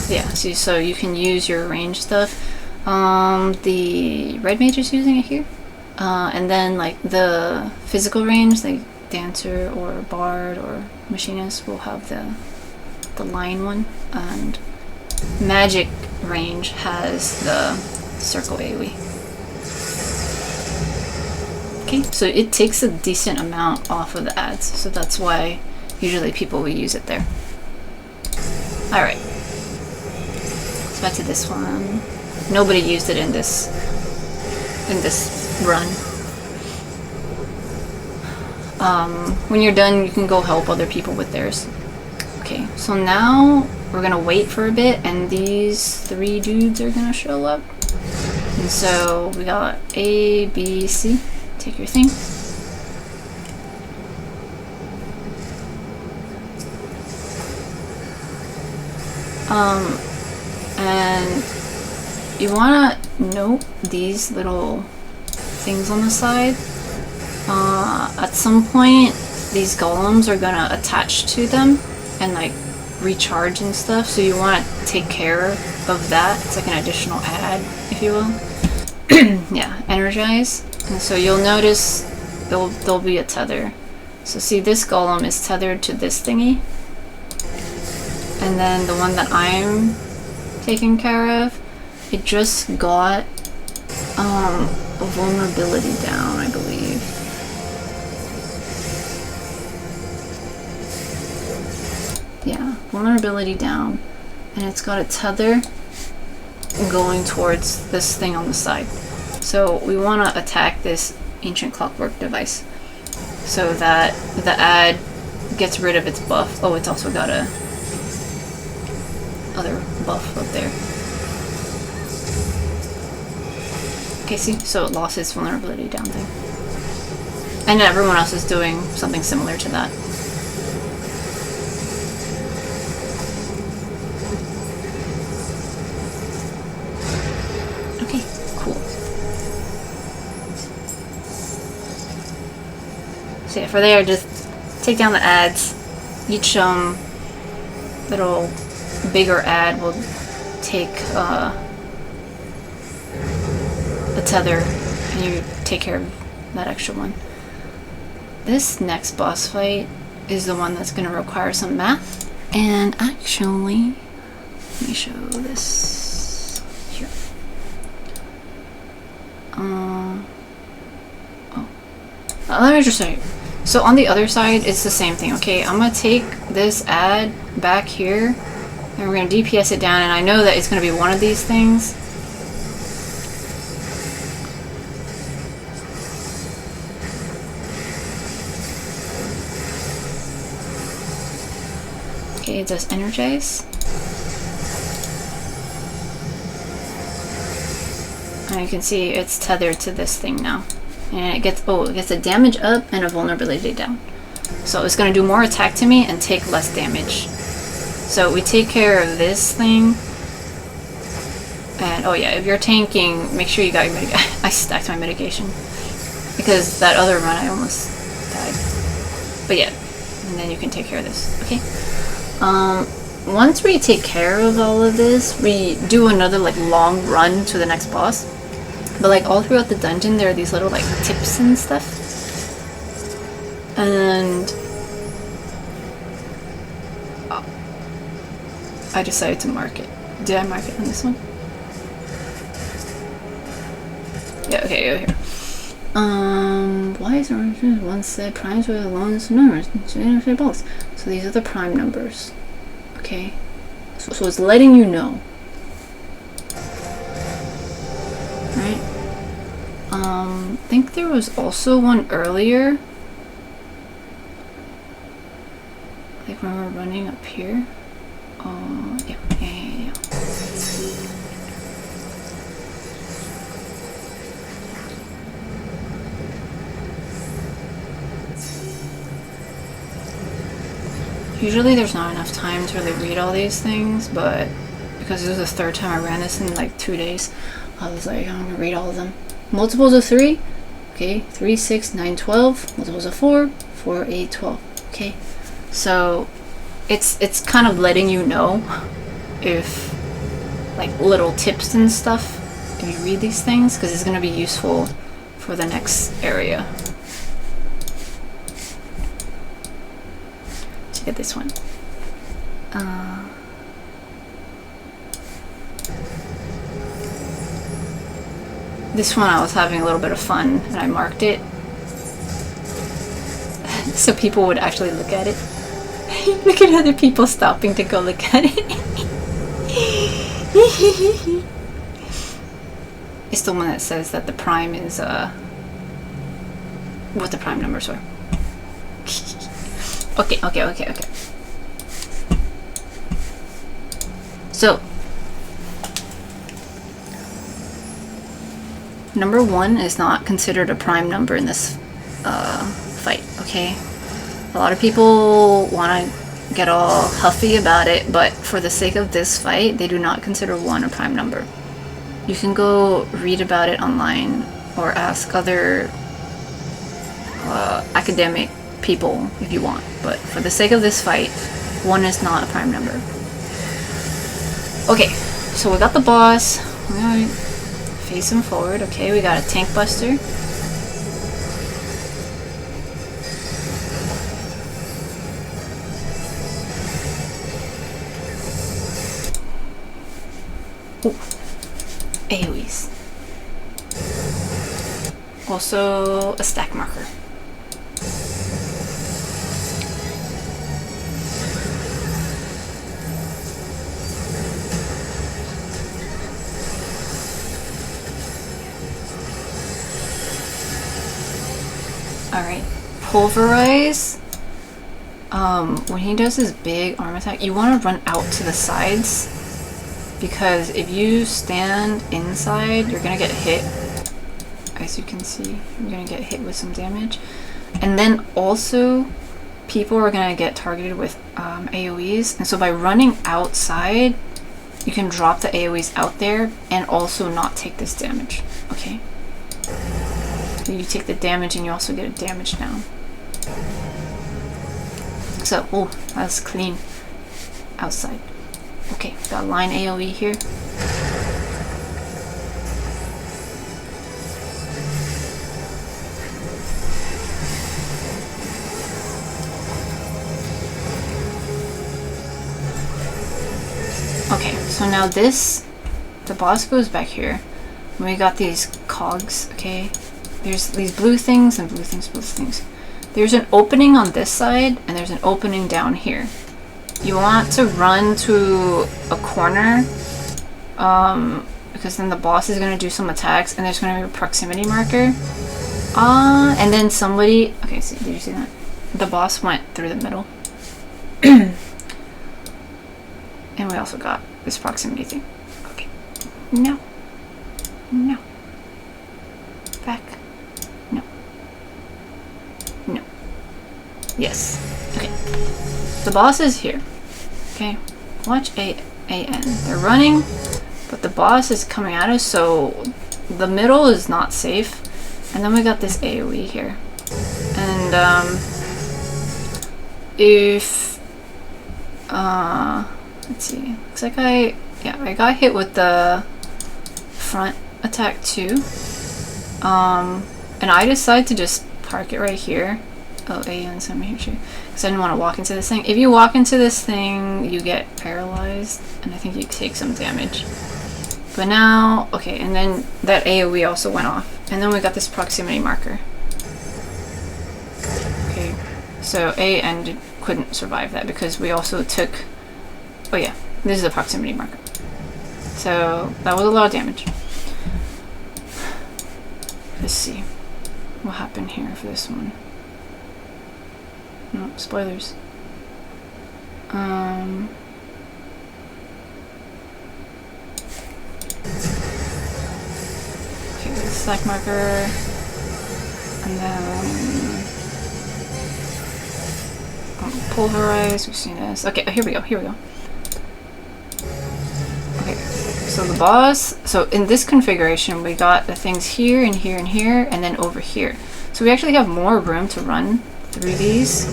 Yeah, see, so you can use your range stuff. The red mage is using it here. And then like the physical range, like dancer or bard or machinist will have the line one, and magic range has the circle AoE. Okay, so it takes a decent amount off of the ads, so that's why usually people will use it there. Alright, let's back to this one. Nobody used it in this run. When you're done, you can go help other people with theirs. Okay, so now we're gonna wait for a bit, and these 3 dudes are gonna show up. And so we got A, B, C. Take your thing. And you wanna note these little things on the side. At some point, these golems are gonna attach to them and like recharge and stuff, so you want to take care of that. It's like an additional ad, if you will. Yeah, energize. And so you'll notice there'll be a tether. So see, this golem is tethered to this thingy, and then the one that I'm taking care of, it just got a vulnerability down, I believe. vulnerability down, and it's got a tether going towards this thing on the side. So we want to attack this ancient clockwork device so that the ad gets rid of its buff. Oh, it's also got a other buff up there. Okay, see? So it lost its vulnerability down thing. And everyone else is doing something similar to that. Okay, cool. So yeah, for there, just take down the ads. Each little bigger ad will take a tether, and you take care of that extra one. This next boss fight is the one that's going to require some math. And actually, let me show this here. Let me just show you. So on the other side, it's the same thing. Okay, I'm going to take this ad back here, and we're going to DPS it down, and I know that it's going to be one of these things. Okay, it does energize. And you can see it's tethered to this thing now. And it gets a damage up and a vulnerability down. So it's going to do more attack to me and take less damage. So we take care of this thing. And oh yeah, if you're tanking, make sure you got your medication. I stacked my medication because that other run I almost died. But yeah, and then you can take care of this. Okay. Once we take care of all of this, we do another like long run to the next boss. But like all throughout the dungeon, there are these little like tips and stuff. And I decided to mark it. Did I mark it on this one? Yeah, okay, over here. Why is there once the primes were the lowest numbers? So these are the prime numbers. Okay. So it's letting you know. Right? I think there was also one earlier. Like when we're running up here. Yeah. Usually there's not enough time to really read all these things, but because this was the third time I ran this in like 2 days, I was like, I'm gonna read all of them. Multiples of 3, okay, 3, 6, 9, 12. Multiples of 4, 4, 8, 12. Okay, so it's kind of letting you know if like little tips and stuff if you read these things, because it's gonna be useful for the next area. To get this one. This one I was having a little bit of fun and I marked it so people would actually look at it. Look at other people stopping to go look at it. It's the one that says that the prime is what the prime numbers are. Okay. So number 1 is not considered a prime number in this fight, okay? A lot of people want to get all huffy about it, but for the sake of this fight, they do not consider 1 a prime number. You can go read about it online or ask other academic people if you want, but for the sake of this fight, 1 is not a prime number. Okay, so we got the boss. We're gonna face him forward. Okay, we got a tank buster. Ooh. AoEs. Also a stack marker. Alright. Pulverize. When he does his big arm attack, you want to run out to the sides, because if you stand inside, you're gonna get hit. As you can see, you're gonna get hit with some damage. And then also, people are gonna get targeted with AoEs, and so by running outside, you can drop the AoEs out there and also not take this damage, okay? So you take the damage and you also get a damage down. So, oh, that's clean. Outside. Okay, got line AoE here. Okay, so now this, the boss goes back here. And we got these cogs, okay? There's these blue things and blue things, blue things. There's an opening on this side and there's an opening down here. You want to run to a corner because then the boss is going to do some attacks and there's going to be a proximity marker. And then somebody, okay, see, did you see that? The boss went through the middle. And we also got this proximity thing. Okay. No. No. Back. No. No. Yes. Okay. The boss is here. Okay. Watch AN. They're running, but the boss is coming at us, so the middle is not safe. And then we got this AoE here. And if let's see. Looks like I got hit with the front attack too. And I decided to just park it right here. Oh, AN's coming here too. Because I didn't want to walk into this thing. If you walk into this thing, you get paralyzed. And I think you take some damage. But now, okay, and then that AoE also went off. And then we got this proximity marker. Okay, so AN couldn't survive that because we also took... Oh yeah, this is a proximity marker. So that was a lot of damage. Let's see what happened here for this one. No, spoilers. Okay, the slack marker. And then pulverize, we've seen this. Okay, here we go, here we go. Okay, so the boss, so in this configuration we got the things here and here and here and then over here. So we actually have more room to run through these,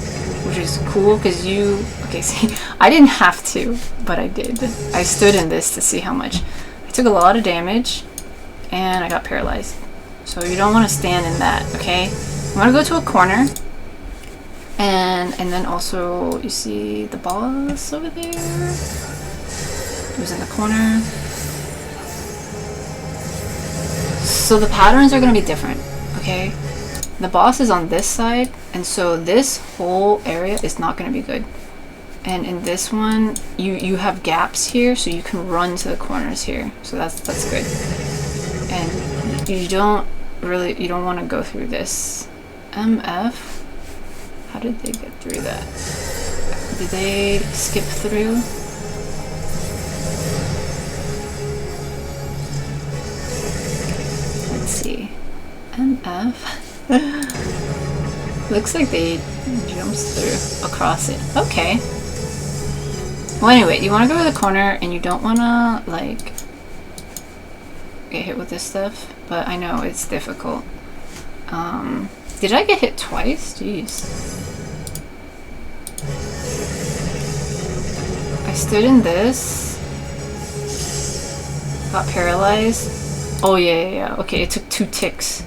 which is cool because you, okay, see, I didn't have to, but I did. I stood in this to see how much. I took a lot of damage and I got paralyzed. So you don't want to stand in that, okay? You want to go to a corner. And then also you see the boss over there. Who's in the corner. So the patterns are going to be different, okay? The boss is on this side, and so this whole area is not going to be good. And in this one, you have gaps here, so you can run to the corners here. So that's good. And you don't want to go through this. MF? How did they get through that? Did they skip through? Let's see. MF? Looks like they jumps through across it. Okay. Well, anyway, you want to go to the corner and you don't want to, like, get hit with this stuff, but I know it's difficult. Did I get hit twice? Jeez. I stood in this. Got paralyzed. Oh, yeah. Okay, it took 2 ticks.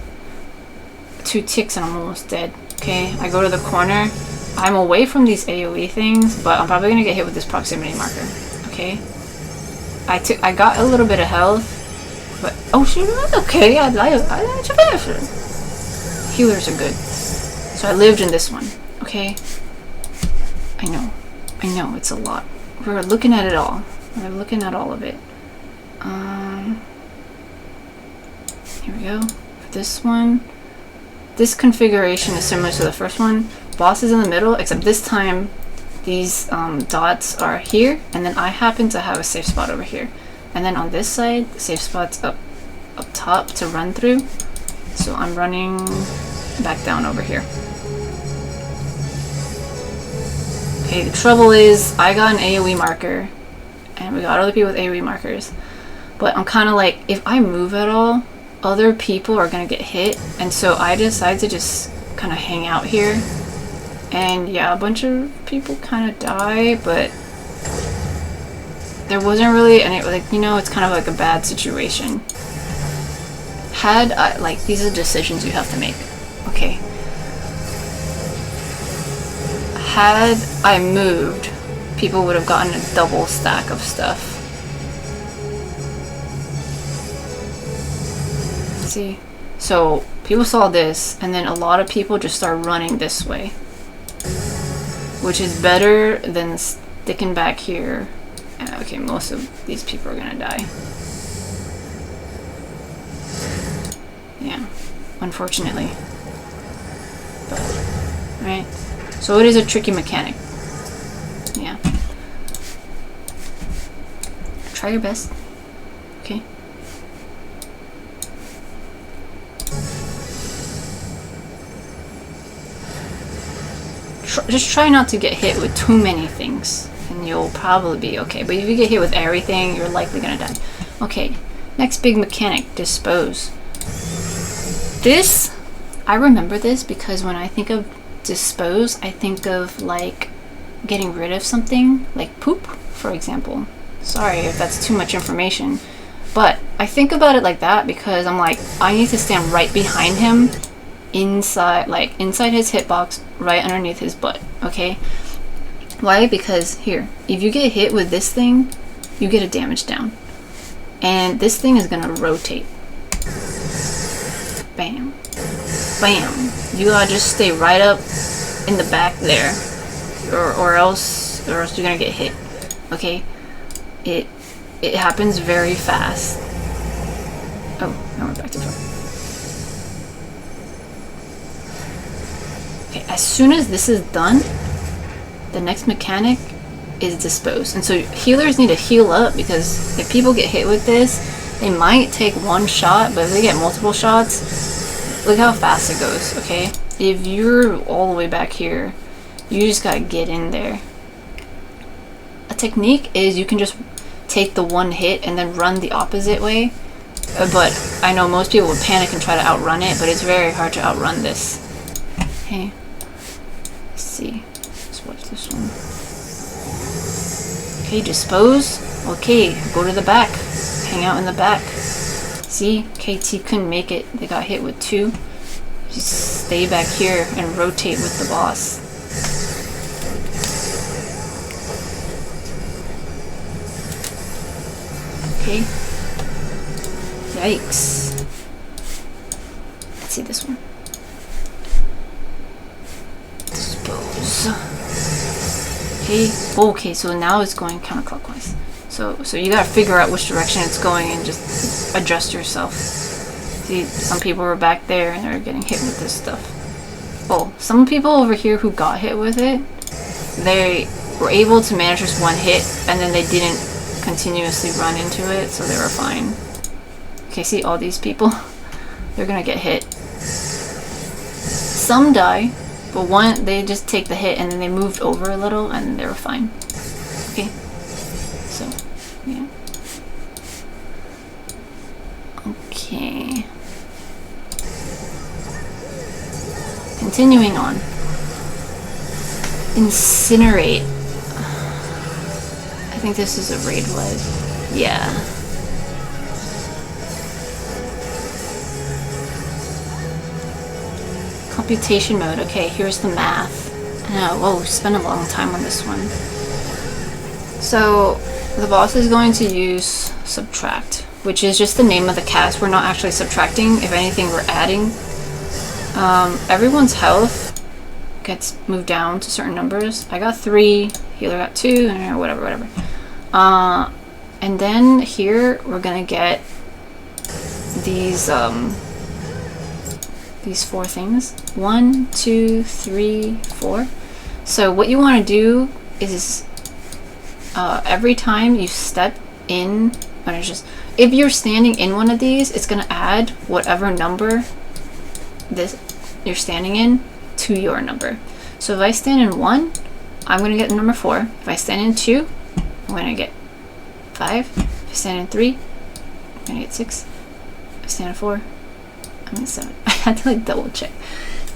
2 ticks and I'm almost dead. Okay, I go to the corner. I'm away from these AoE things, but I'm probably going to get hit with this proximity marker. Okay. I got a little bit of health, but... Oh, shoot. Okay, healers are good. So I lived in this one. Okay. I know, it's a lot. We're looking at it all. We're looking at all of it. Here we go. For this one, this configuration is similar to the first one. Boss is in the middle, except this time these dots are here, and then I happen to have a safe spot over here. And then on this side, the safe spot's up top to run through. So I'm running back down over here. Okay, the trouble is I got an AoE marker, and we got other people with AoE markers. But I'm kind of like, if I move at all, other people are gonna get hit, and so I decided to just kind of hang out here. And yeah, a bunch of people kind of die, but there wasn't really any, like, you know, it's kind of like a bad situation. Had I, like, these are decisions you have to make. Okay. Had I moved, people would have gotten a double stack of stuff. See? So people saw this, and then a lot of people just start running this way, which is better than sticking back here. Okay, most of these people are gonna die. Yeah, unfortunately. But, right? So it is a tricky mechanic. Yeah. Try your best. Okay. Just try not to get hit with too many things, and you'll probably be okay. But if you get hit with everything, you're likely gonna die. Okay, next big mechanic, dispose. This, I remember this because when I think of dispose, I think of like getting rid of something, like poop, for example. Sorry if that's too much information, but I think about it like that because I'm like, I need to stand right behind him, inside his hitbox, right underneath his butt. Okay, why? Because here, if you get hit with this thing, you get a damage down, and this thing is gonna rotate. Bam, bam. You gotta just stay right up in the back there, or else you're gonna get hit. Okay, it happens very fast. Oh, now we're back to front. Okay, as soon as this is done, the next mechanic is dispose. And so healers need to heal up, because if people get hit with this, they might take one shot, but if they get multiple shots, look how fast it goes, okay? If you're all the way back here, you just gotta get in there. A technique is you can just take the one hit and then run the opposite way. But I know most people would panic and try to outrun it, but it's very hard to outrun this. Okay. Let's see. Let's watch this one. Okay, dispose. Okay, go to the back. Hang out in the back. See, KT couldn't make it. They got hit with 2. Just stay back here and rotate with the boss. Okay. Yikes. Let's see this one. Dispose. Okay. Okay, so now it's going counterclockwise. So you gotta figure out which direction it's going and just adjust yourself. See, some people were back there and they're getting hit with this stuff. Oh, some people over here who got hit with it, they were able to manage just one hit, and then they didn't continuously run into it, so they were fine. Okay, see all these people? They're gonna get hit. Some die, but one, they just take the hit and then they moved over a little and they were fine. Okay, so, yeah. Okay. Continuing on. Incinerate. I think this is a raid leg. Yeah. Computation mode. Okay, here's the math. Whoa, we spent a long time on this one. So, the boss is going to use subtract, which is just the name of the cast. We're not actually subtracting. If anything, we're adding. Everyone's health gets moved down to certain numbers. I got 3, healer got 2, whatever. And then here we're gonna get these these 4 things. 1, 2, 3, 4. So what you want to do is every time you step in, if you're standing in one of these, it's going to add whatever number you're standing in to your number. So if I stand in 1, I'm going to get number 4. If I stand in 2, I'm going to get 5. If I stand in 3, I'm going to get 6. If I stand in 4, I'm in 7. I had to like double check.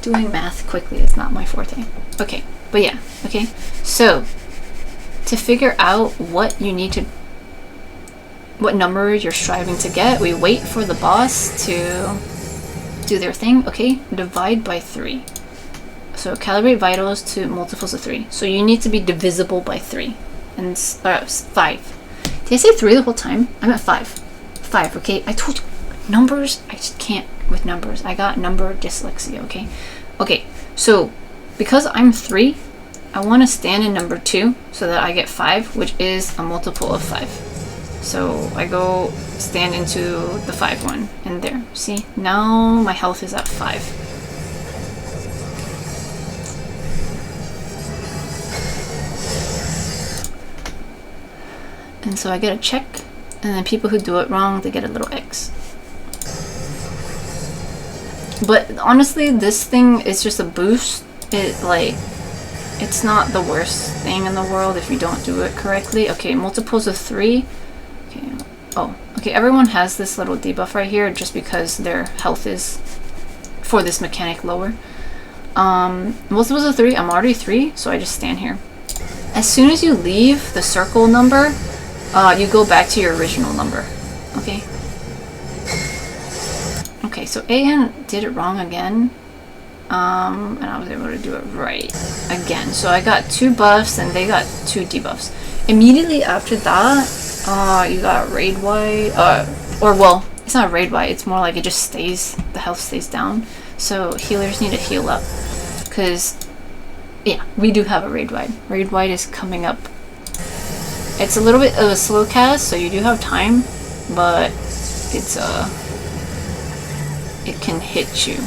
Doing math quickly is not my forte. Okay, but yeah, okay. So to figure out what number you're striving to get, we wait for the boss to do their thing. Okay, divide by 3. So calibrate vitals to multiples of 3. So you need to be divisible by 3 and 5. Did I say 3 the whole time? I meant 5. 5. Okay, I told you numbers. I just can't with numbers. I got number dyslexia. Okay, okay. So because I'm 3, I want to stand in number 2 so that I get 5, which is a multiple of 5. So I go stand into the 5 one, and there. See, now my health is at 5. And so I get a check, and then people who do it wrong, they get a little X. But honestly, this thing is just a boost. It's not the worst thing in the world if you don't do it correctly. Okay, multiples of 3. Okay. Oh, okay, everyone has this little debuff right here just because their health is, for this mechanic, lower. Multiples of 3, I'm already 3, so I just stand here. As soon as you leave the circle number, you go back to your original number. Okay? Okay, so AN did it wrong again. And I was able to do it right again. So I got 2 buffs and they got 2 debuffs. Immediately after that, you got raid wide, or well, it's not raid wide, it's more like it just stays, the health stays down. So healers need to heal up. Because, yeah, we do have a raid wide. Raid wide is coming up. It's a little bit of a slow cast, so you do have time, but it's, it can hit you.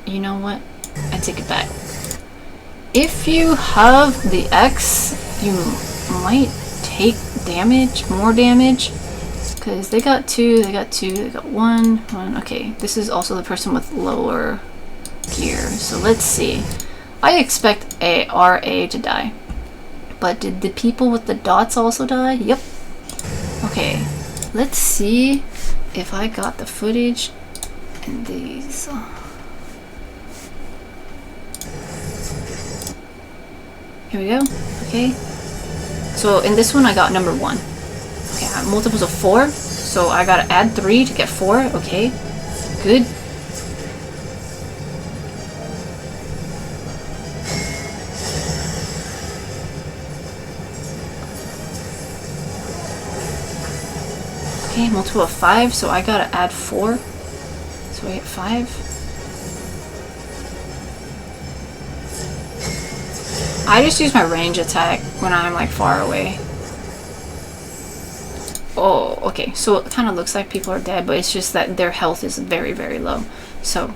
You know what? I take it back. If you have the X, you might take damage, more damage, because they got 2, they got 2, they got 1. Okay, this is also the person with lower gear. So let's see. I expect a RA to die, but did the people with the dots also die? Yep. Okay, let's see if I got the footage in these. Here we go. Okay. So in this one, I got number 1. Okay, I have multiples of 4, so I gotta add 3 to get 4. Okay, good. Okay, multiple of 5, so I gotta add 4. So I get 5. I just use my range attack when I'm like far away. Oh, okay, so it kind of looks like people are dead, but it's just that their health is very, very low. So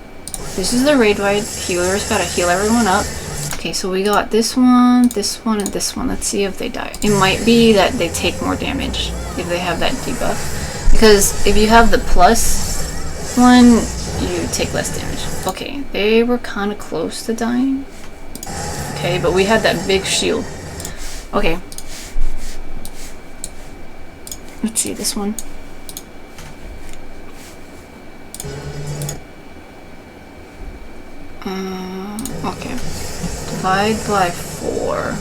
this is the raid wide. Healers gotta heal everyone up. Okay, so we got this one, and this one. Let's see if they die. It might be that they take more damage if they have that debuff. Because if you have the plus one, you take less damage. Okay, they were kind of close to dying. Okay, but we had that big shield. Okay. Let's see this one. Okay. Divide by 4.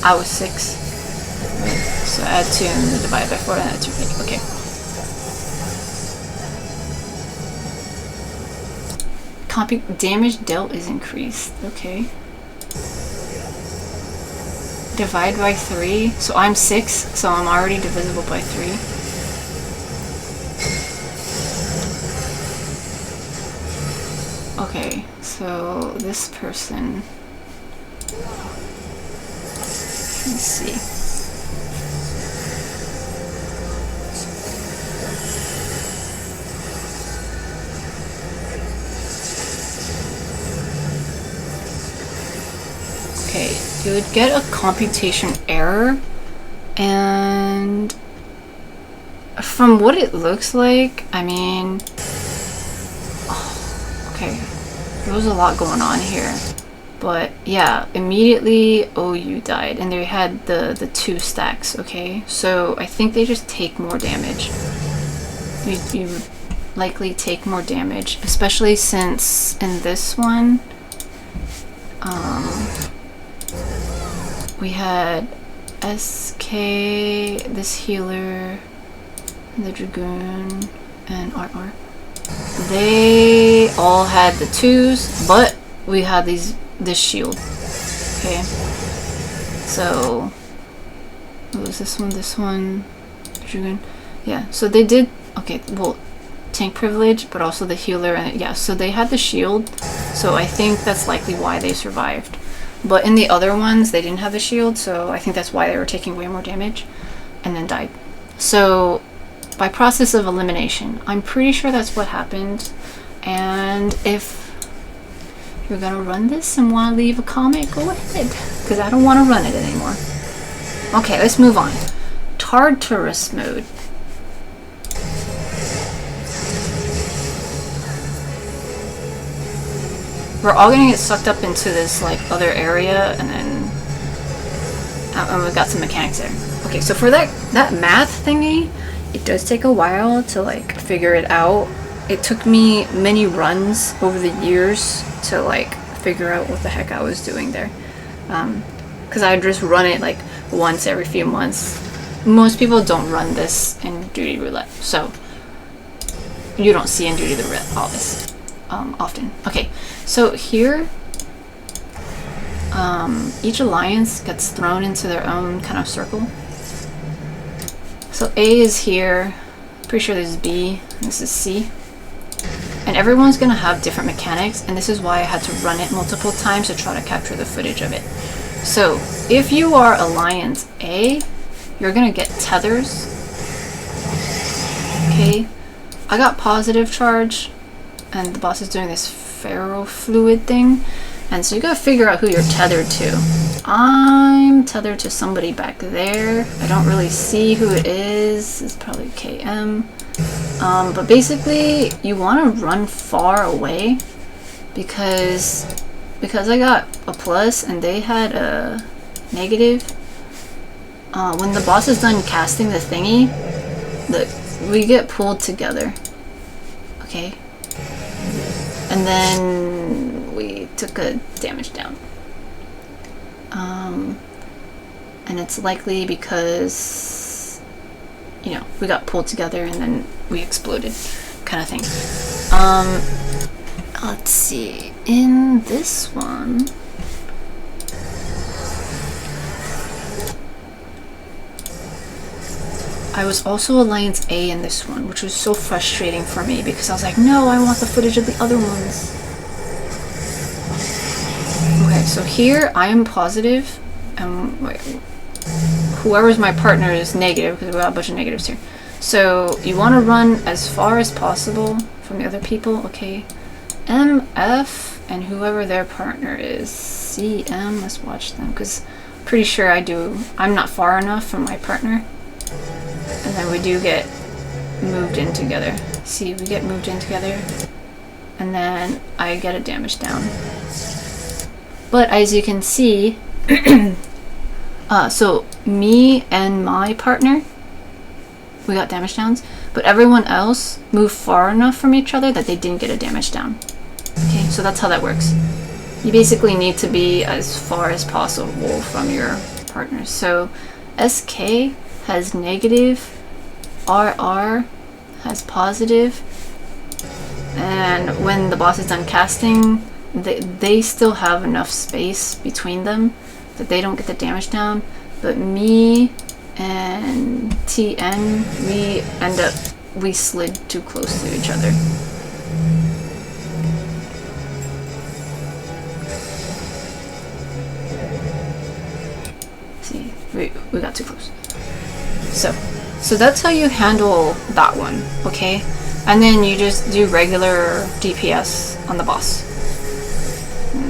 I was 6. So add 2 and then divide by 4 and add 2. Okay. Copy damage dealt is increased. Okay. Divide by 3. So I'm 6, so I'm already divisible by 3. Okay, so this person. Let's see. you would get a computation error, and from what it looks like, I mean, okay, there was a lot going on here. But yeah, immediately OU died, and they had the 2 stacks, okay? So I think they just take more damage. You would likely take more damage, especially since in this one, we had SK, this healer, the Dragoon, and RR. They all had the 2s, but we had this shield. Okay. So what was this one? This one, Dragoon. Yeah. So they did. Okay. Well, tank privilege, but also the healer, and yeah. So they had the shield. So I think that's likely why they survived. But in the other ones, they didn't have the shield. So I think that's why they were taking way more damage, and then died. So by process of elimination, I'm pretty sure that's what happened. And if you're gonna run this and want to leave a comment, go ahead, because I don't want to run it anymore. Okay, let's move on. Tartarus mode. We're all gonna get sucked up into this like other area, and then we've got some mechanics there. Okay, so for that math thingy, it does take a while to like figure it out. It took me many runs over the years to like figure out what the heck I was doing there, because I would just run it like once every few months. Most people don't run this in Duty Roulette, so you don't see in Duty the Roulette all this often. Okay, so here each alliance gets thrown into their own kind of circle. So A is here, pretty sure this is B, and this is C. And everyone's gonna have different mechanics, and this is why I had to run it multiple times to try to capture the footage of it. So if you are Alliance A, you're gonna get tethers. Okay, I got positive charge, and the boss is doing this ferrofluid thing, and so you gotta figure out who you're tethered to. I'm tethered to somebody back there. I don't really see who it is. It's probably KM. But basically, you want to run far away because I got a plus and they had a negative. When the boss is done casting the thingy, we get pulled together. Okay, and then we took a damage down. And it's likely because, you know, we got pulled together and then we exploded, kind of thing. Let's see, in this one, I was also Alliance A in this one, which was so frustrating for me because I was like, no, I want the footage of the other ones. Okay, so here I am positive, and whoever's my partner is negative because we got a bunch of negatives here. So you want to run as far as possible from the other people. Okay, MF and whoever their partner is, CM. Let's watch them because pretty sure I'm not far enough from my partner, and then we do get moved in together. See, we get moved in together, and then I get a damage down. But as you can see, so me and my partner, we got damage downs, but everyone else moved far enough from each other that they didn't get a damage down. Okay, so that's how that works. You basically need to be as far as possible from your partners. So SK has negative, RR has positive, and when the boss is done casting, they still have enough space between them that they don't get the damage down, but me and TN, we slid too close to each other. See, we got too close. So that's how you handle that one, okay? And then you just do regular DPS on the boss.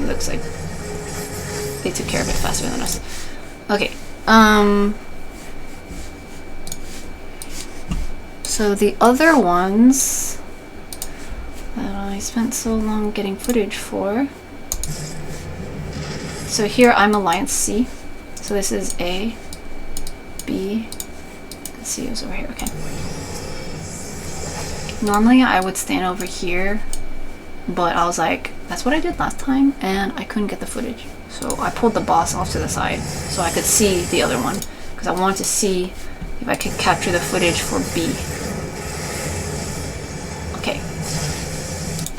Looks like they took care of it faster than us. Okay. So the other ones that I spent so long getting footage for. So here I'm Alliance C. So this is A, B, and C is over here. Okay. Normally I would stand over here, but I was like, that's what I did last time, and I couldn't get the footage. So I pulled the boss off to the side so I could see the other one, because I wanted to see if I could capture the footage for B. Okay.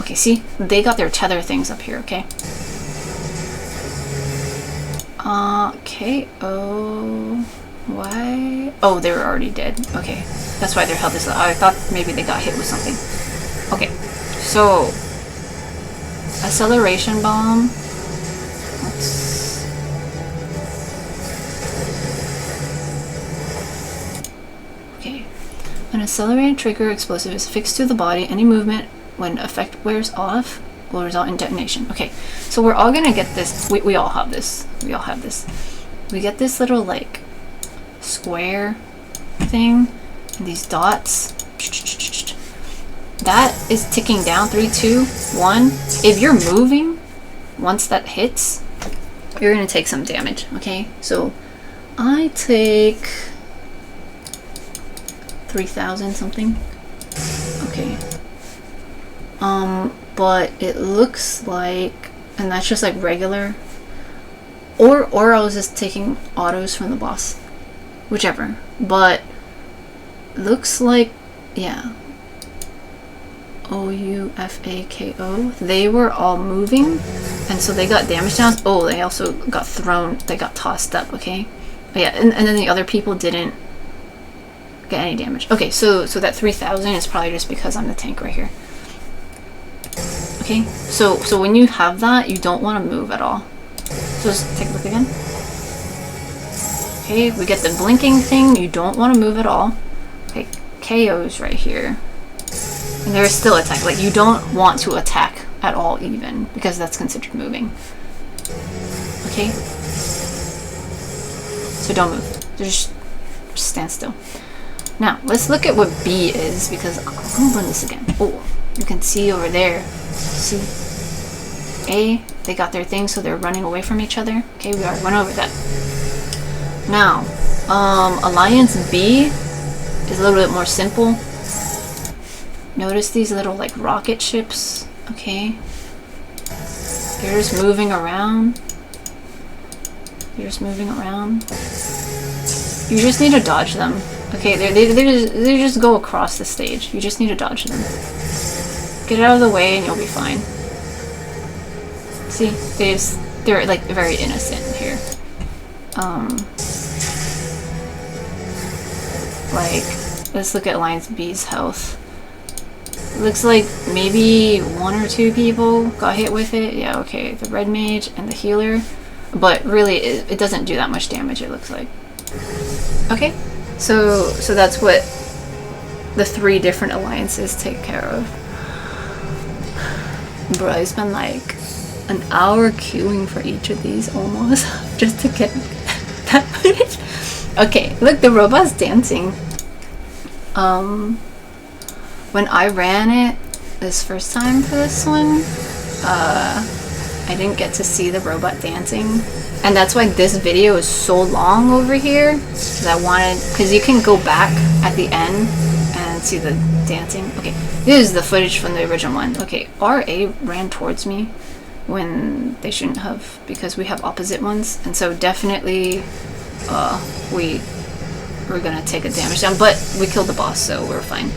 Okay, see? They got their tether things up here, okay? Okay, oh... Why? Oh, they were already dead. Okay, that's why their health is low. I thought maybe they got hit with something. Okay, so... Acceleration bomb. Let's... Okay. An accelerated trigger explosive is fixed to the body. Any movement when effect wears off will result in detonation. Okay, so we're all gonna get this. We all have this. We all have this. We get this little, like, square thing, and these dots. That is ticking down. 3, 2, 1. If you're moving, once that hits, you're gonna take some damage. Okay, so I take 3,000 something. Okay. But it looks like, and that's just like regular, or I was just taking autos from the boss, whichever. But looks like, yeah, OUFAKO, they were all moving, and so they got damage down. Oh, they also got thrown, they got tossed up. Okay, but yeah, and then the other people didn't get any damage. Okay, so that 3,000 is probably just because I'm the tank right here. Okay, so when you have that, you don't want to move at all. So just take a look again. Okay, we get the blinking thing. You don't want to move at all. Okay, KO's right here. And there is still attack. Like, you don't want to attack at all even, because that's considered moving. Okay? So don't move. Just stand still. Now, let's look at what B is, because I'm gonna run this again. Oh, you can see over there. See? A, they got their thing, so they're running away from each other. Okay, we already went over that. Now, Alliance B is a little bit more simple. Notice these little, like, rocket ships. Okay? They're just moving around. They're just moving around. You just need to dodge them. Okay, they just go across the stage. You just need to dodge them. Get out of the way and you'll be fine. See, they're like very innocent here. Like, let's look at Alliance B's health. Looks like maybe 1 or 2 people got hit with it. Yeah, okay, the red mage and the healer. But really, it doesn't do that much damage, it looks like. Okay, so that's what the 3 different alliances take care of. Bro, I spent like an hour queuing for each of these almost just to get that footage. Okay, look, the robot's dancing. When I ran it this first time for this one, I didn't get to see the robot dancing, and that's why this video is so long over here, because you can go back at the end and see the dancing. Okay, this is the footage from the original one. Okay, RA ran towards me when they shouldn't have, because we have opposite ones, and so definitely we're gonna take a damage down, but we killed the boss, so we're fine.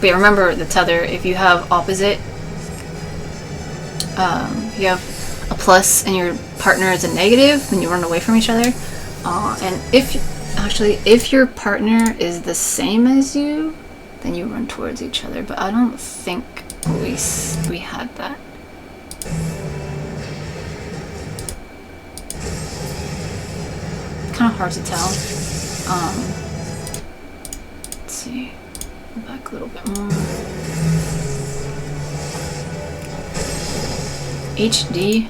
But yeah, remember the tether, if you have opposite, you have a plus and your partner is a negative, then you run away from each other. And if your partner is the same as you, then you run towards each other. But I don't think we had that. Kind of hard to tell. Let's see. Go back a little bit more. HD.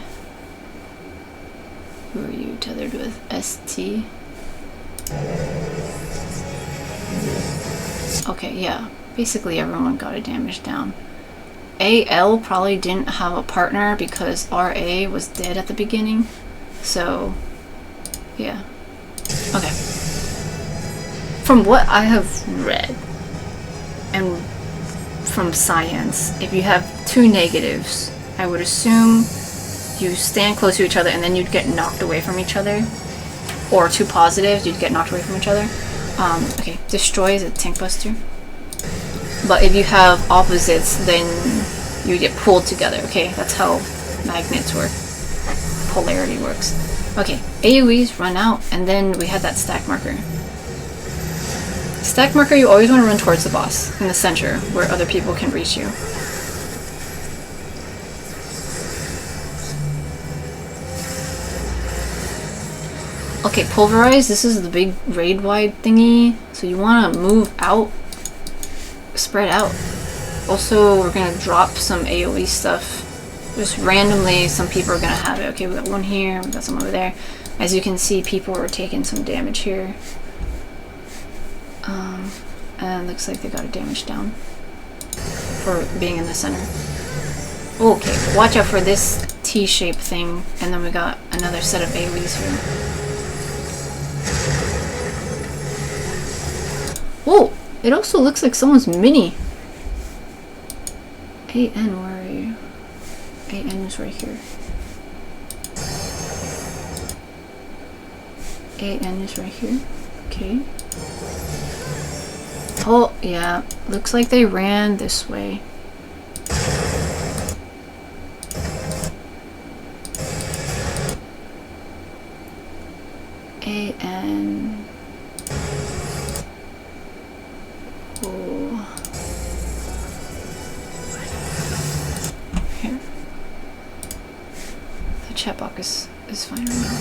Who are you tethered with? ST? Okay, yeah. Basically everyone got a damage down. AL probably didn't have a partner because RA was dead at the beginning. So, yeah. Okay. From what I have read, and from science, if you have two negatives, I would assume you stand close to each other and then you'd get knocked away from each other. Or two positives, you'd get knocked away from each other. Okay, destroy is a tank buster. But if you have opposites, then you get pulled together, okay? That's how magnets work. Polarity works. Okay, AoEs run out, and then we had that stack marker. Stack marker, you always want to run towards the boss, in the center, where other people can reach you. Okay, pulverize, this is the big raid-wide thingy, so you want to move out. Spread out. Also, we're gonna drop some AoE stuff. Just randomly, some people are gonna have it. Okay, we got one here, we got some over there. As you can see, people are taking some damage here. And looks like they got a damage down for being in the center. Okay, watch out for this T-shaped thing, and then we got another set of AoEs here. Whoa! It also looks like someone's mini. AN, where are you? AN is right here. AN is right here. Okay. Oh, yeah. Looks like they ran this way. AN. Oh. Here. The chat box is fine right now.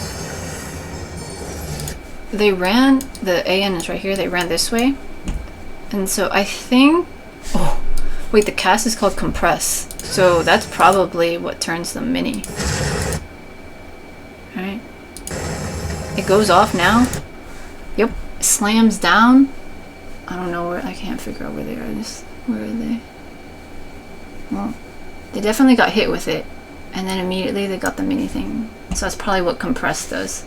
They ran, the AN is right here, they ran this way. And so I think, oh, wait, the cast is called compress. So that's probably what turns them mini. Alright. It goes off now. Yep. Slams down. I don't know where, I can't figure out where they are. Where are they? Well, they definitely got hit with it. And then immediately they got the mini thing. So that's probably what compress does.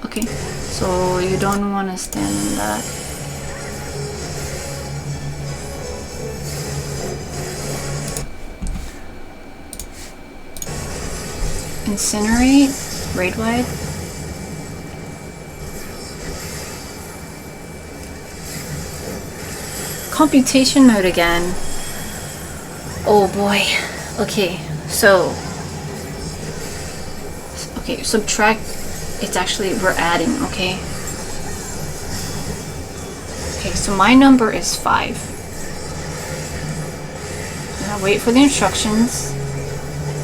Okay, so you don't want to stand in that. Incinerate, raid wide. Computation mode again. Oh boy. Okay, so okay, subtract. It's actually, we're adding, okay? Okay, so my number is 5. Now wait for the instructions.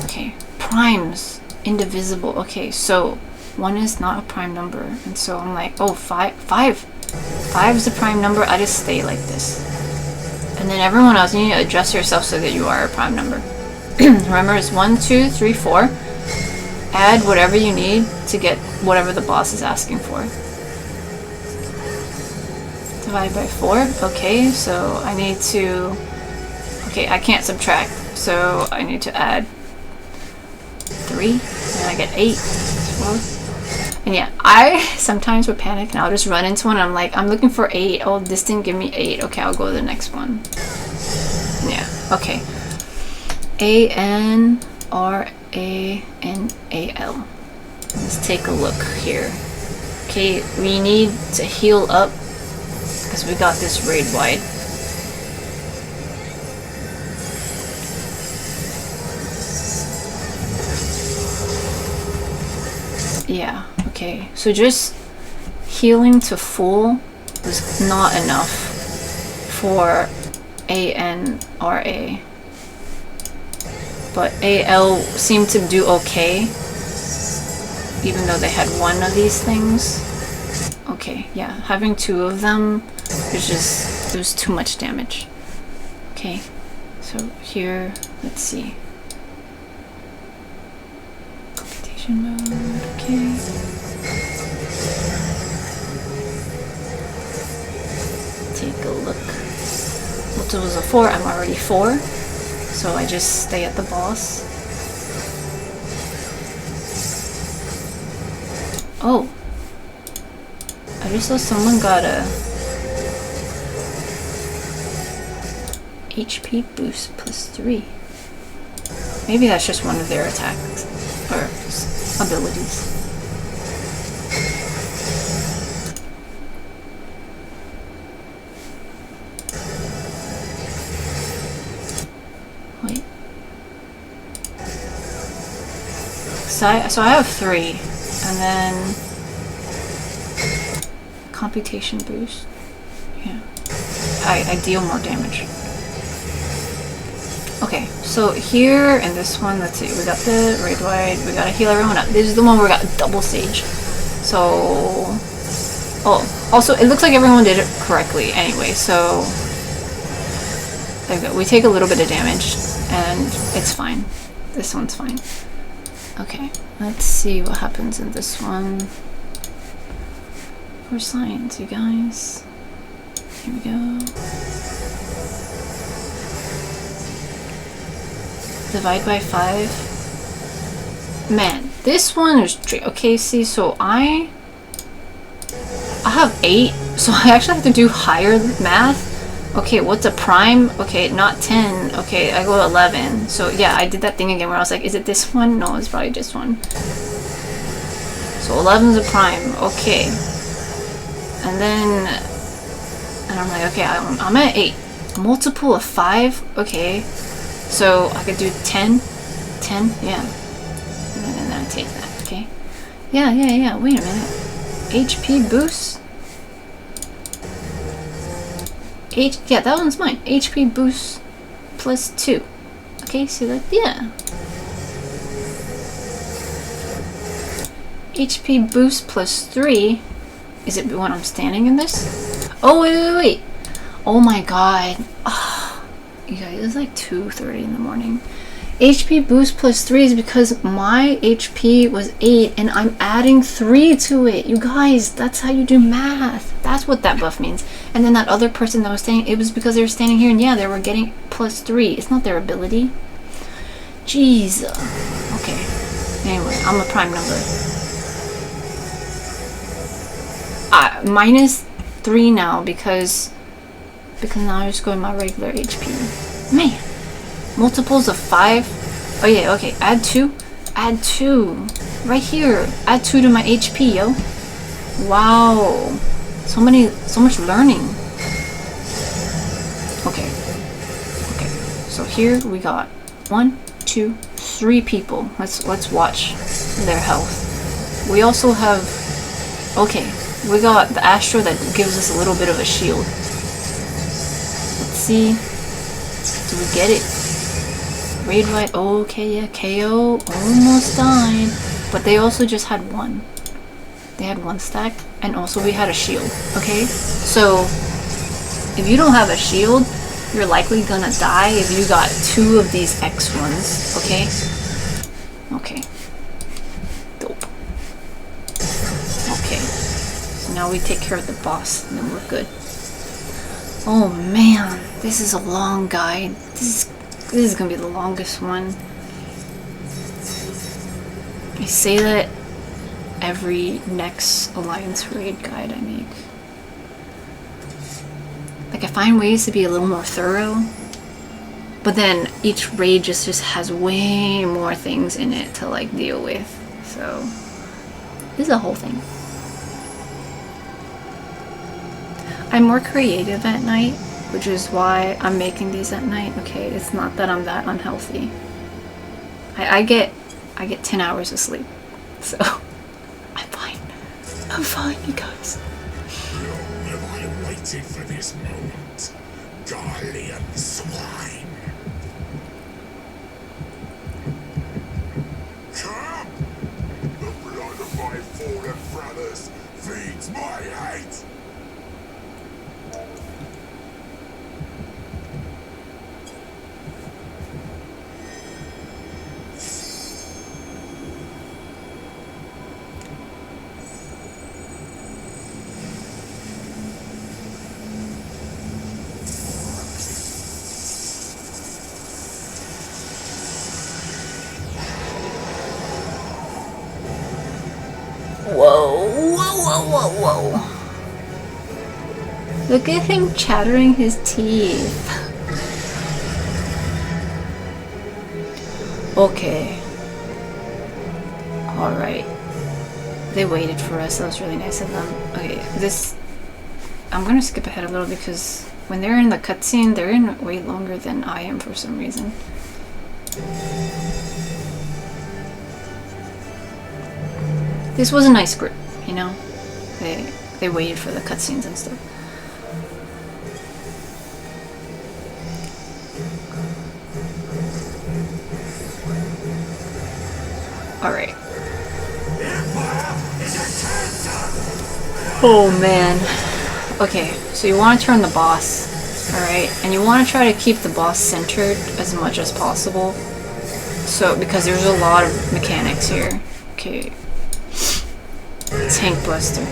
Okay, primes, indivisible. Okay, so 1 is not a prime number. And so I'm like, oh, 5 is a prime number. I just stay like this. And then everyone else, you need to adjust yourself so that you are a prime number. Remember, it's 1, 2, 3, 4. Add whatever you need to get whatever the boss is asking for. Divide by 4. Okay, so I need to... Okay, I can't subtract, so I need to add 3, and I get 8. 12. And yeah, I sometimes would panic and I'll just run into one and I'm like, I'm looking for 8. Oh, this didn't give me 8. Okay, I'll go to the next one. Yeah, okay. ANRANAL. Let's take a look here. Okay, we need to heal up because we got this raid wide. Yeah, okay. So just healing to full was not enough for ANRA. But AL seemed to do okay, even though they had one of these things. Okay, yeah, having 2 of them, it was too much damage. Okay, so here, let's see. Confusion mode, okay. Take a look. Multiples of 4, I'm already 4. So I just stay at the boss. Oh. I just saw someone got a HP boost plus 3. Maybe that's just one of their attacks or abilities. Wait. So I have 3, and then computation boost. Yeah, I deal more damage. Okay, so here in this one, let's see, we got the raid wide, we got a healer. Oh no, this is the one where we got double sage. So, oh, also it looks like everyone did it correctly anyway. So there we go. We take a little bit of damage, and it's fine. This one's fine. Okay, let's see what happens in this one. For science, you guys. Here we go. Divide by 5. Man, this one is tricky. Okay, see, so I have 8, so I actually have to do higher math. Okay, what's a prime? Okay, not 10. Okay, I go 11. So yeah, I did that thing again where I was like, is it this one? No, it's probably this one. So 11 is a prime. Okay. And then, and I'm like, okay, I'm at 8. Multiple of 5? Okay. So I could do 10, yeah. And then I take that, okay? Yeah. Wait a minute. HP boost? Yeah, that one's mine. HP boost plus 2. Okay, so that, yeah. HP boost plus 3. Is it when I'm standing in this? Oh, wait. Oh my god. You guys, it's like 2:30 in the morning. HP boost plus 3 is because my HP was 8 and I'm adding 3 to it. You guys, that's how you do math. That's what that buff means. And then that other person that was standing, it was because they were standing here and yeah, they were getting plus 3. It's not their ability. Jeez. Okay. Anyway, I'm a prime number. Minus 3 now because now I just go in my regular HP. Man, multiples of 5. Oh yeah, okay. Add 2. Add 2. Right here. Add 2 to my HP, yo. Wow. So much learning. Okay. So here we got 1, 2, 3 people. Let's watch their health. We also have. Okay. We got the Astro that gives us a little bit of a shield. Let's see. Do we get it? Raid right. Okay, yeah. KO. Almost died. But they also just had 1. They had 1 stack. And also we had a shield. Okay? So, if you don't have a shield, you're likely gonna die if you got 2 of these X ones. Okay? Okay. Dope. Okay. Now we take care of the boss and then we're good. Oh man, this is a long guide. This is gonna be the longest one. I say that every next Alliance raid guide I make. Like I find ways to be a little more thorough, but then each raid just has way more things in it to like deal with. So this is a whole thing. I'm more creative at night, which is why I'm making these at night. Okay, it's not that I'm that unhealthy. I get 10 hours of sleep, so I'm fine. I'm fine, you guys. Long have I waited for this moment, Garlean swine. Come! The blood of my fallen brothers feeds my hate! Whoa, whoa, whoa, whoa, whoa. Look at him chattering his teeth. Okay. Alright. They waited for us. That was really nice of them. Okay, this... I'm gonna skip ahead a little because when they're in the cutscene, they're in way longer than I am for some reason. This was a nice group, you know? They waited for the cutscenes and stuff. Alright. Oh man. Okay, so you want to turn the boss, alright? And you want to try to keep the boss centered as much as possible. So, because there's a lot of mechanics here. Okay. Tank Buster.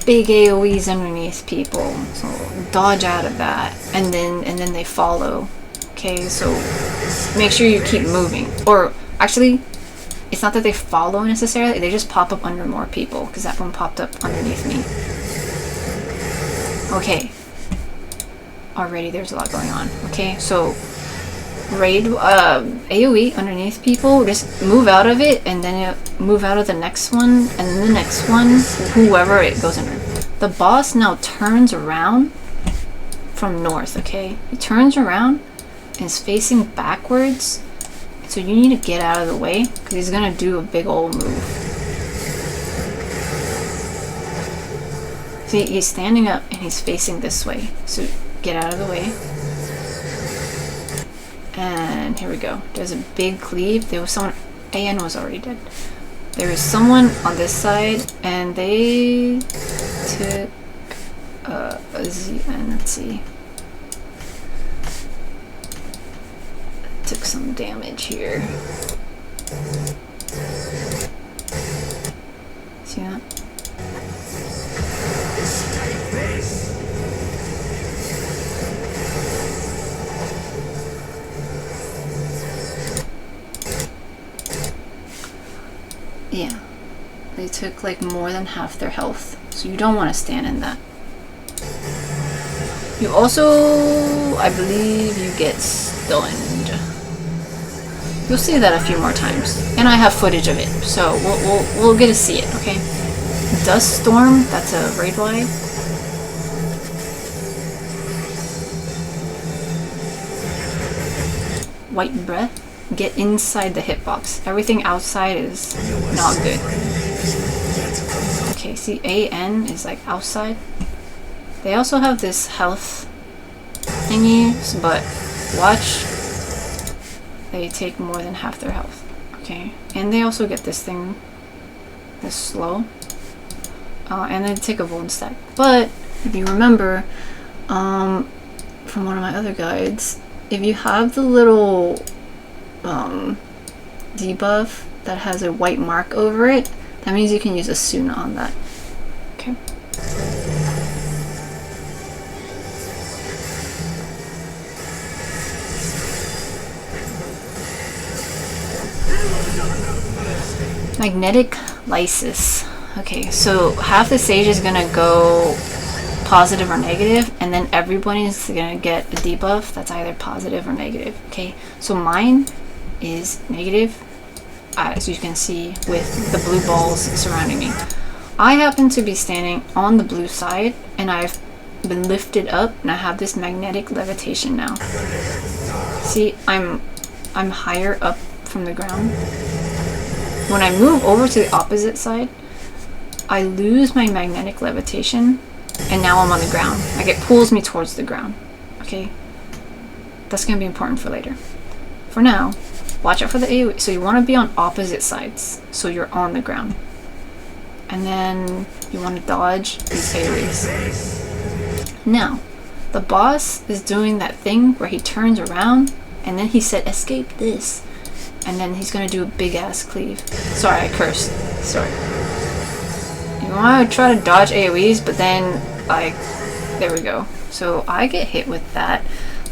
Big AoEs underneath people, so dodge out of that, and then they follow. Okay, so make sure you keep moving. Or actually, it's not that they follow necessarily; they just pop up under more people. Because that one popped up underneath me. Okay. Already, there's a lot going on. Okay, so raid AoE underneath people. Just move out of it, and then move out of the next one, and then the next one. Whoever it goes under. The boss now turns around from north. Okay, he turns around and is facing backwards. So you need to get out of the way because he's gonna do a big old move. See, he's standing up and he's facing this way. So get out of the way. And here we go. There's a big cleave. There was someone. AN was already dead. There is someone on this side, and they took a ZN. Let's see. Took some damage here. See that? Yeah, they took like more than half their health, so you don't want to stand in that. You also, I believe, you get stunned. You'll see that a few more times, and I have footage of it, so we'll get to see it. Okay. Dust Storm, that's a raid wide. White Breath. Get inside the hitbox. Everything outside is not good. Okay, see, AN is like outside. They also have this health thingy, but watch. They take more than half their health. Okay, and they also get this thing, this slow. And they take a Vuln stack. But if you remember, from one of my other guides, if you have the little debuff that has a white mark over it, that means you can use a Suna on that. Okay. Magnetic Lysis. Okay, so half the stage is gonna go positive or negative, and then everybody's gonna get a debuff that's either positive or negative. Okay, so mine is negative, as you can see with the blue balls surrounding me. I happen to be standing on the blue side, and I've been lifted up, and I have this magnetic levitation now. See, I'm higher up from the ground. When I move over to the opposite side, I lose my magnetic levitation, and now I'm on the ground. Like, it pulls me towards the ground. Okay? That's gonna be important for later. For now, watch out for the AoE. So you want to be on opposite sides, so you're on the ground. And then you want to dodge these AoEs. Now, the boss is doing that thing where he turns around, and then he said, escape this. And then he's gonna do a big ass cleave. Sorry, I cursed. Sorry. You want to try to dodge AoEs, but then, like, there we go. So I get hit with that.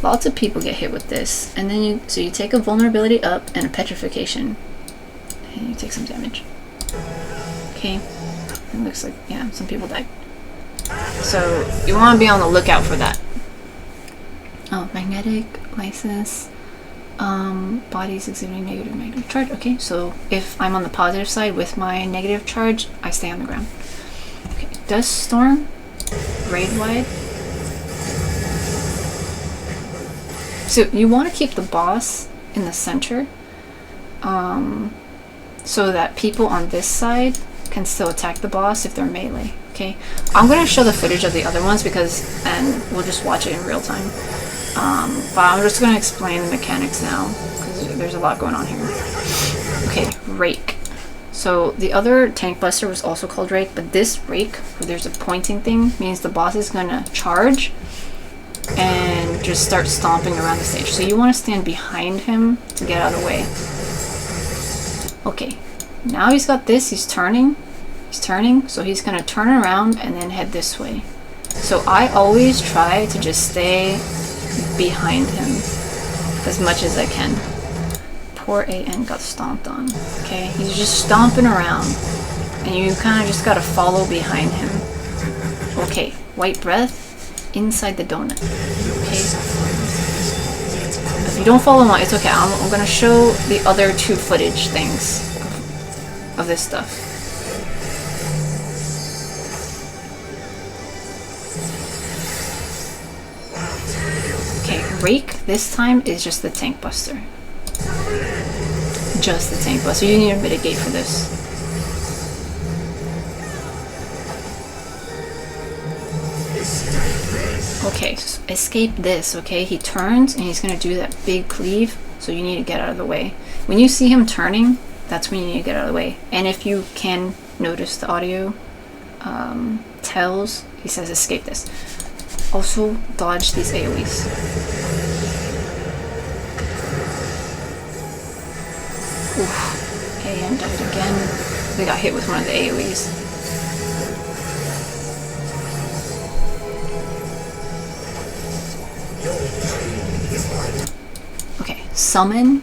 Lots of people get hit with this. And then you take a vulnerability up and a petrification. And you take some damage. Okay. It looks like, yeah, some people died. So you want to be on the lookout for that. Oh, magnetic, lysis. Bodies exhibiting negative magnetic charge. Okay, so if I'm on the positive side with my negative charge, I stay on the ground. Okay, Dust Storm, raid wide. So you want to keep the boss in the center, so that people on this side can still attack the boss if they're melee. Okay, I'm gonna show the footage of the other ones and we'll just watch it in real time. But I'm just gonna explain the mechanics now because there's a lot going on here. Okay, rake. So the other tank buster was also called rake, but this rake, where there's a pointing thing, means the boss is gonna charge and just start stomping around the stage. So you want to stand behind him to get out of the way. Okay, now he's got this, he's turning, so he's gonna turn around and then head this way. So I always try to just stay behind him as much as I can. Poor AN got stomped on. Okay, he's just stomping around and you kind of just gotta follow behind him. Okay, white breath inside the donut. Okay, if you don't follow along, it's okay. I'm gonna show the other two footage things of this stuff. Okay, rake this time is just the tank buster. Just the tank buster. You need to mitigate for this. Okay, so escape this, okay? He turns and he's gonna do that big cleave, so you need to get out of the way. When you see him turning, that's when you need to get out of the way. And if you can notice the audio tells, he says escape this. Also, dodge these AoEs. Oof, AM died again. They got hit with one of the AoEs. Okay, summon.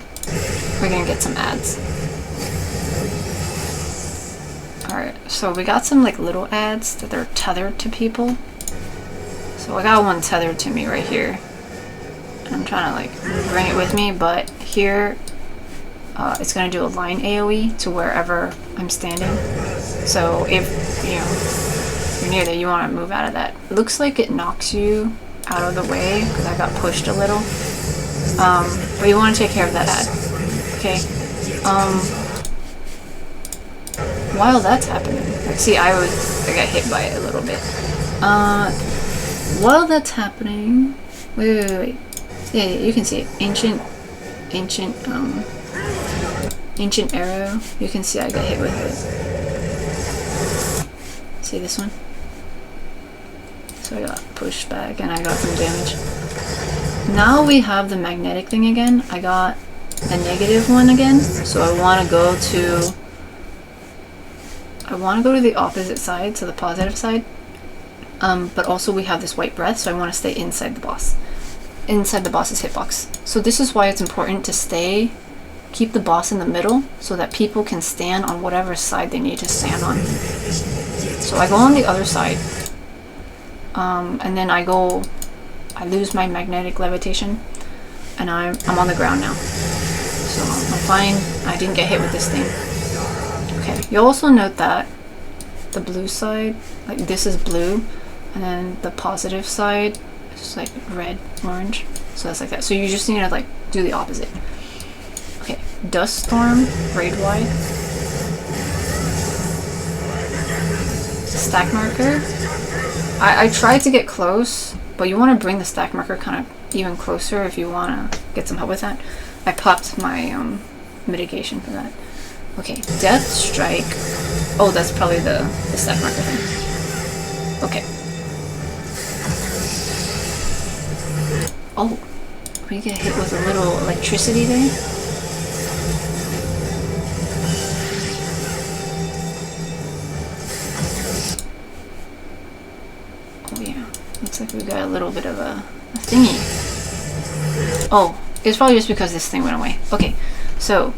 We're gonna get some ads. Alright, so we got some like little ads that they're tethered to people. So I got one tethered to me right here. I'm trying to like bring it with me, but here it's gonna do a line AoE to wherever I'm standing. So if you're near there, you want to move out of that. It looks like it knocks you out of the way because I got pushed a little. But you want to take care of that ad. Okay. While that's happening, like, see, I got hit by it a little bit. While that's happening, wait. Yeah, you can see it. Ancient arrow. You can see I got hit with it. See this one? So I got pushed back and I got some damage. Now we have the magnetic thing again. I got the negative one again. So I want to go to the opposite side, to the positive side. But also we have this white breath, so I want to stay inside the boss. Inside the boss's hitbox. So this is why it's important to keep the boss in the middle so that people can stand on whatever side they need to stand on. So I go on the other side. And then I lose my magnetic levitation and I'm on the ground now. So I'm fine. I didn't get hit with this thing. Okay, you'll also note that the blue side, like this is blue, and then the positive side is like red, orange. So that's like that. So you just need to like do the opposite. Okay, Dust Storm, raid wide. Stack marker. I tried to get close, but you want to bring the stack marker kind of even closer if you want to get some help with that. I popped my mitigation for that. Okay, Death Strike. Oh, that's probably the stack marker thing. Okay. Oh, we get hit with a little electricity there. Looks like we got a little bit of a thingy. Oh, it's probably just because this thing went away. Okay, so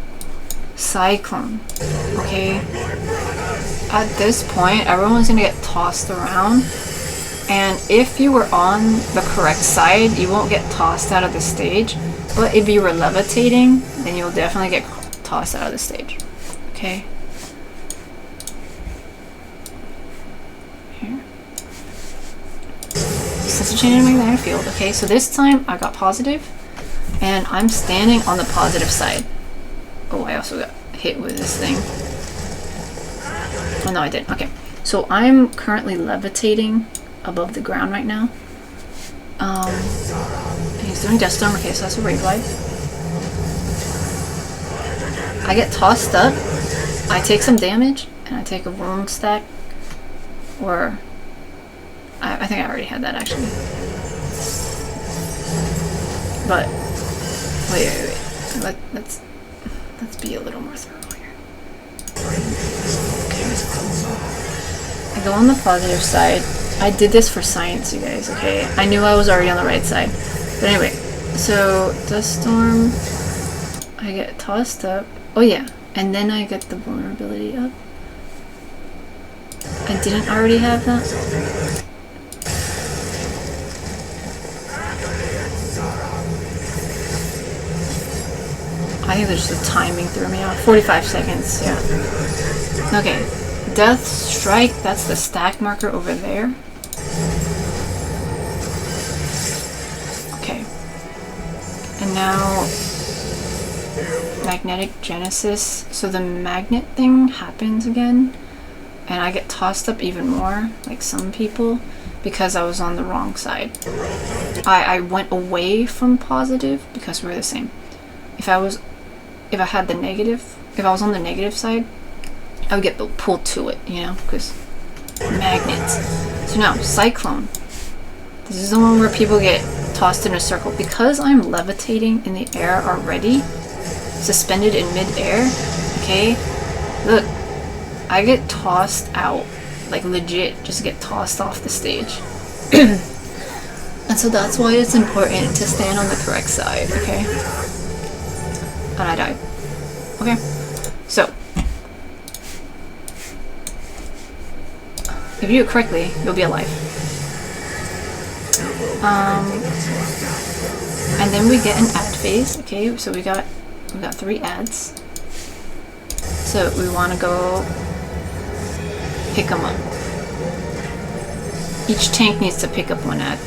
Cyclone. Okay, at this point, everyone's gonna get tossed around, and if you were on the correct side, you won't get tossed out of the stage. But if you were levitating, then you'll definitely get tossed out of the stage. Okay. Here. Since it changed my magnetic field. Okay, so this time I got positive, and I'm standing on the positive side. Oh, I also got hit with this thing. Oh no, I didn't. Okay, so I'm currently levitating above the ground right now. He's doing Death Storm. Okay, so that's a raid wide. I get tossed up. I take some damage, and I take a wound stack. Or I think I already had that actually. But wait. Let's be a little more thorough here. Okay. I go on the positive side. I did this for science, you guys, okay? I knew I was already on the right side. But anyway, so Dust Storm, I get tossed up. Oh yeah, and then I get the vulnerability up. I didn't already have that. I think there's just the timing threw me off. 45 seconds, yeah. Okay, Death Strike, that's the stack marker over there. Okay. And now Magnetic Genesis. So the magnet thing happens again, and I get tossed up even more, like some people, because I was on the wrong side. I went away from positive because we're the same. If I was on the negative side, I would get pulled to it, you know, because magnets. So now, Cyclone. This is the one where people get tossed in a circle. Because I'm levitating in the air already, suspended in mid-air, okay, look, I get tossed out, like legit, just get tossed off the stage. And so that's why it's important to stand on the correct side, okay? And I died. Okay, so if you do it correctly, you'll be alive. And then we get an ad phase. Okay, so we got 3 ads. So we want to go pick them up. Each tank needs to pick up 1 ad.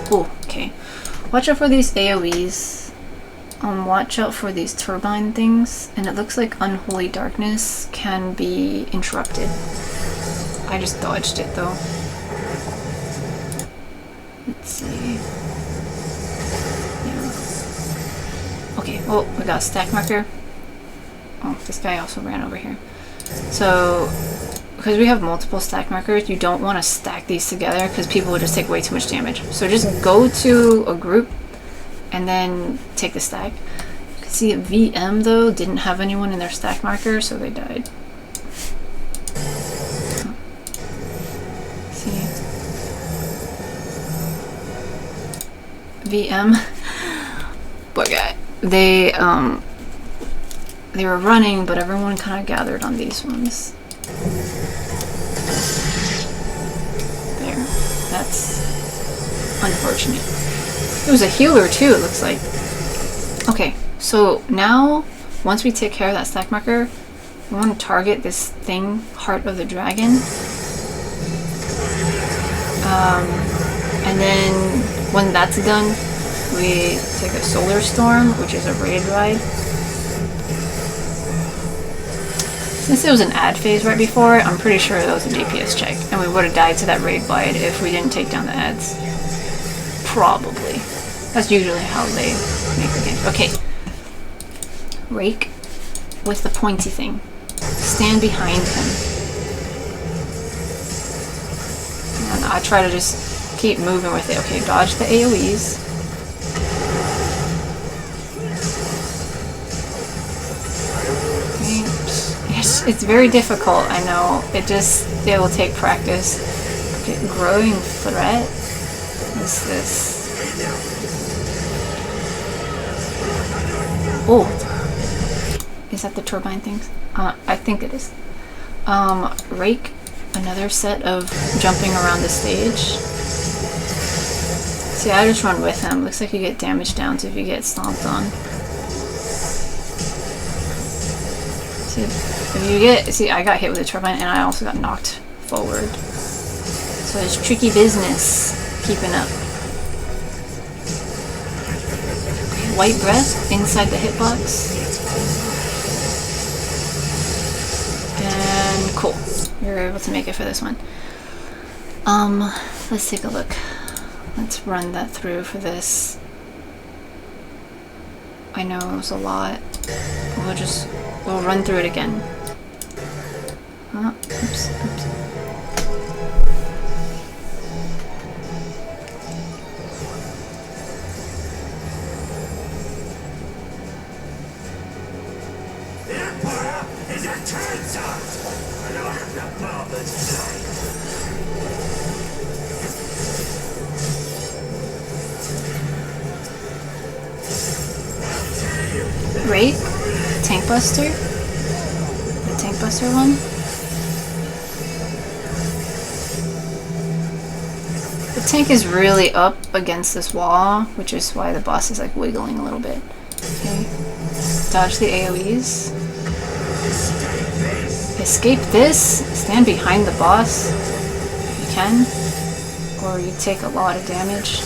Oh, okay. Watch out for these AoEs. Watch out for these turbine things, and it looks like Unholy Darkness can be interrupted. I just dodged it though. Let's see. Yeah. Okay, well, we got a stack marker. Oh, this guy also ran over here. So, because we have multiple stack markers, you don't want to stack these together because people will just take way too much damage. So just go to a group and then take the stack. You can see VM though didn't have anyone in their stack marker, so they died. See, VM, poor guy. They were running, but everyone kind of gathered on these ones. There, that's unfortunate. It was a healer too, it looks like. Okay, so now, once we take care of that stack marker, we want to target this thing, Heart of the Dragon. And then, when that's done, we take a Solar Storm, which is a raid ride. Since it was an ad phase right before, I'm pretty sure that was a DPS check, and we would have died to that raid wide if we didn't take down the ads. Probably. That's usually how they make the game. Okay. Rake with the pointy thing. Stand behind him. And I try to just keep moving with it. Okay, dodge the AoEs. Okay. It's very difficult, I know. It will take practice. Okay, growing threat. What's this? Oh! Is that the turbine things? I think it is. Rake. Another set of jumping around the stage. See, I just run with him. Looks like you get damage down if you get stomped on. See, if you get... See, I got hit with a turbine and I also got knocked forward. So it's tricky business keeping up. White breath inside the hitbox. And cool. You're able to make it for this one. Let's take a look. Let's run that through for this. I know it was a lot. We'll run through it again. Oh, oops. The Empire is a traitor, and I am the barber's blade. Right? Tank Buster? The Tank Buster one? The tank is really up against this wall, which is why the boss is like wiggling a little bit. Okay. Dodge the AoEs. Escape this. Stand behind the boss if you can. Or you take a lot of damage.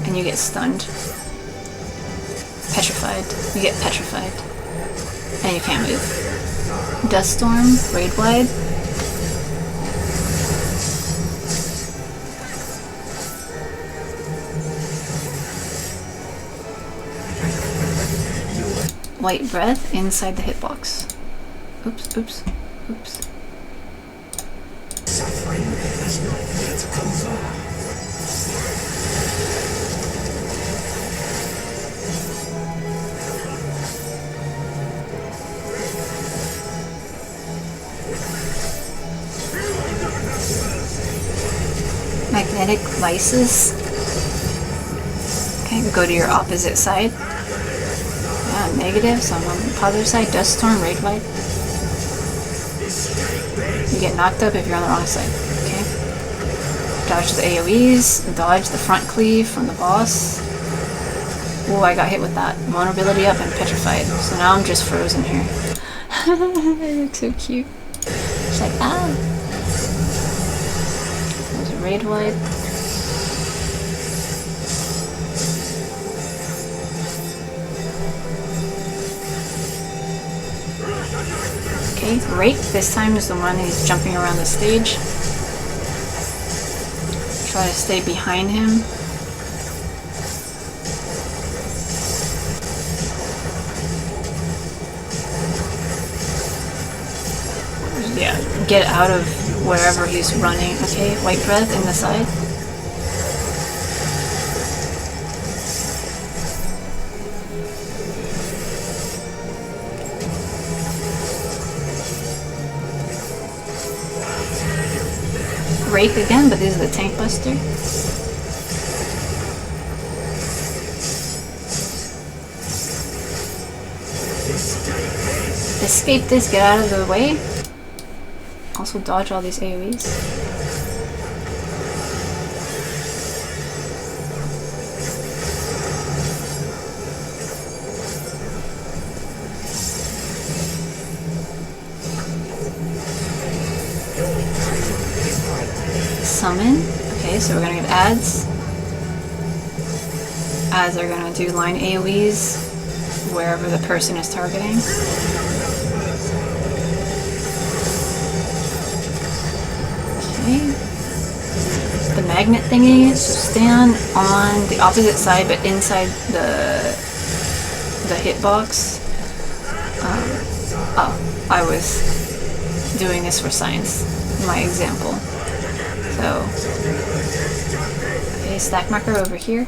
And you get stunned. Petrified. You get petrified. And you can't move. Dust Storm, Raid Wide. White Breath inside the hitbox. Oops, oops, oops. Suffering is not yet over. Magnetic Vices. Okay, go to your opposite side. Yeah, negative, so I'm on the positive side. Dust Storm, Raid Wide. You get knocked up if you're on the wrong side. Okay. Dodge the AoEs. Dodge the front cleave from the boss. Oh, I got hit with that. Vulnerability up and petrified. So now I'm just frozen here. They look so cute. It's like, ah. There's a Raid Wide. Okay, Rake this time is the one who's jumping around the stage. Try to stay behind him. Yeah, get out of wherever he's running. Okay, White Breath in the side. Rake again, but this is the Tank Buster. Escape this, get out of the way. Also dodge all these AoEs. Summon. Okay, so we're gonna get ads. Ads are gonna do line AoEs wherever the person is targeting. Okay. The magnet thingy, so stand on the opposite side but inside the hitbox. Oh, I was doing this for science, my example. So, okay, stack marker over here.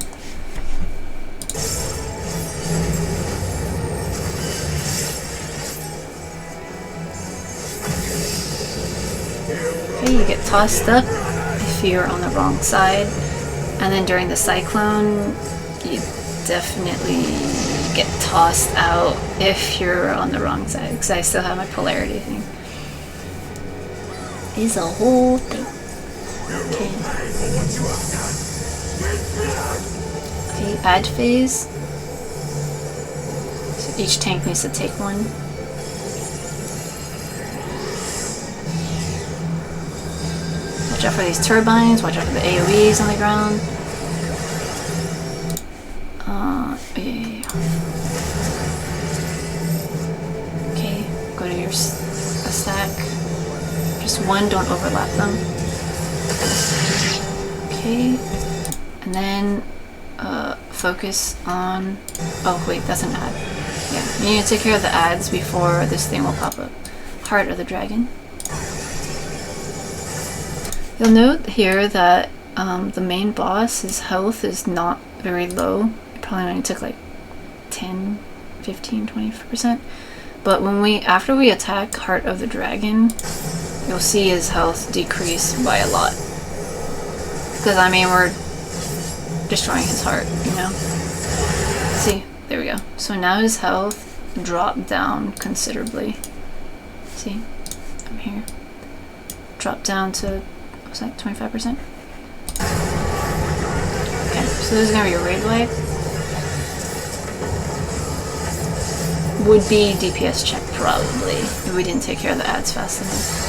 Okay, Okay, you get tossed up if you're on the wrong side, and then during the cyclone, you definitely get tossed out if you're on the wrong side, because I still have my polarity thing. It's a whole thing. Okay. Okay, add phase. So each tank needs to take one. Watch out for these turbines, watch out for the AoEs on the ground. Yeah. Okay, go to your stack. Just one, don't overlap them. Okay, and then focus on... Oh wait, that's an ad. Yeah, you need to take care of the ads before this thing will pop up. Heart of the Dragon. You'll note here that the main boss, his health is not very low. It probably only took like 10, 15, 20%. But after we attack Heart of the Dragon, you'll see his health decrease by a lot. Because I mean, we're destroying his heart, you know? See, there we go. So now his health dropped down considerably. See, I'm here. Dropped down to, what's that, 25%? Okay, so this is gonna be a raid wipe. Would be DPS check probably, if we didn't take care of the ads fast enough.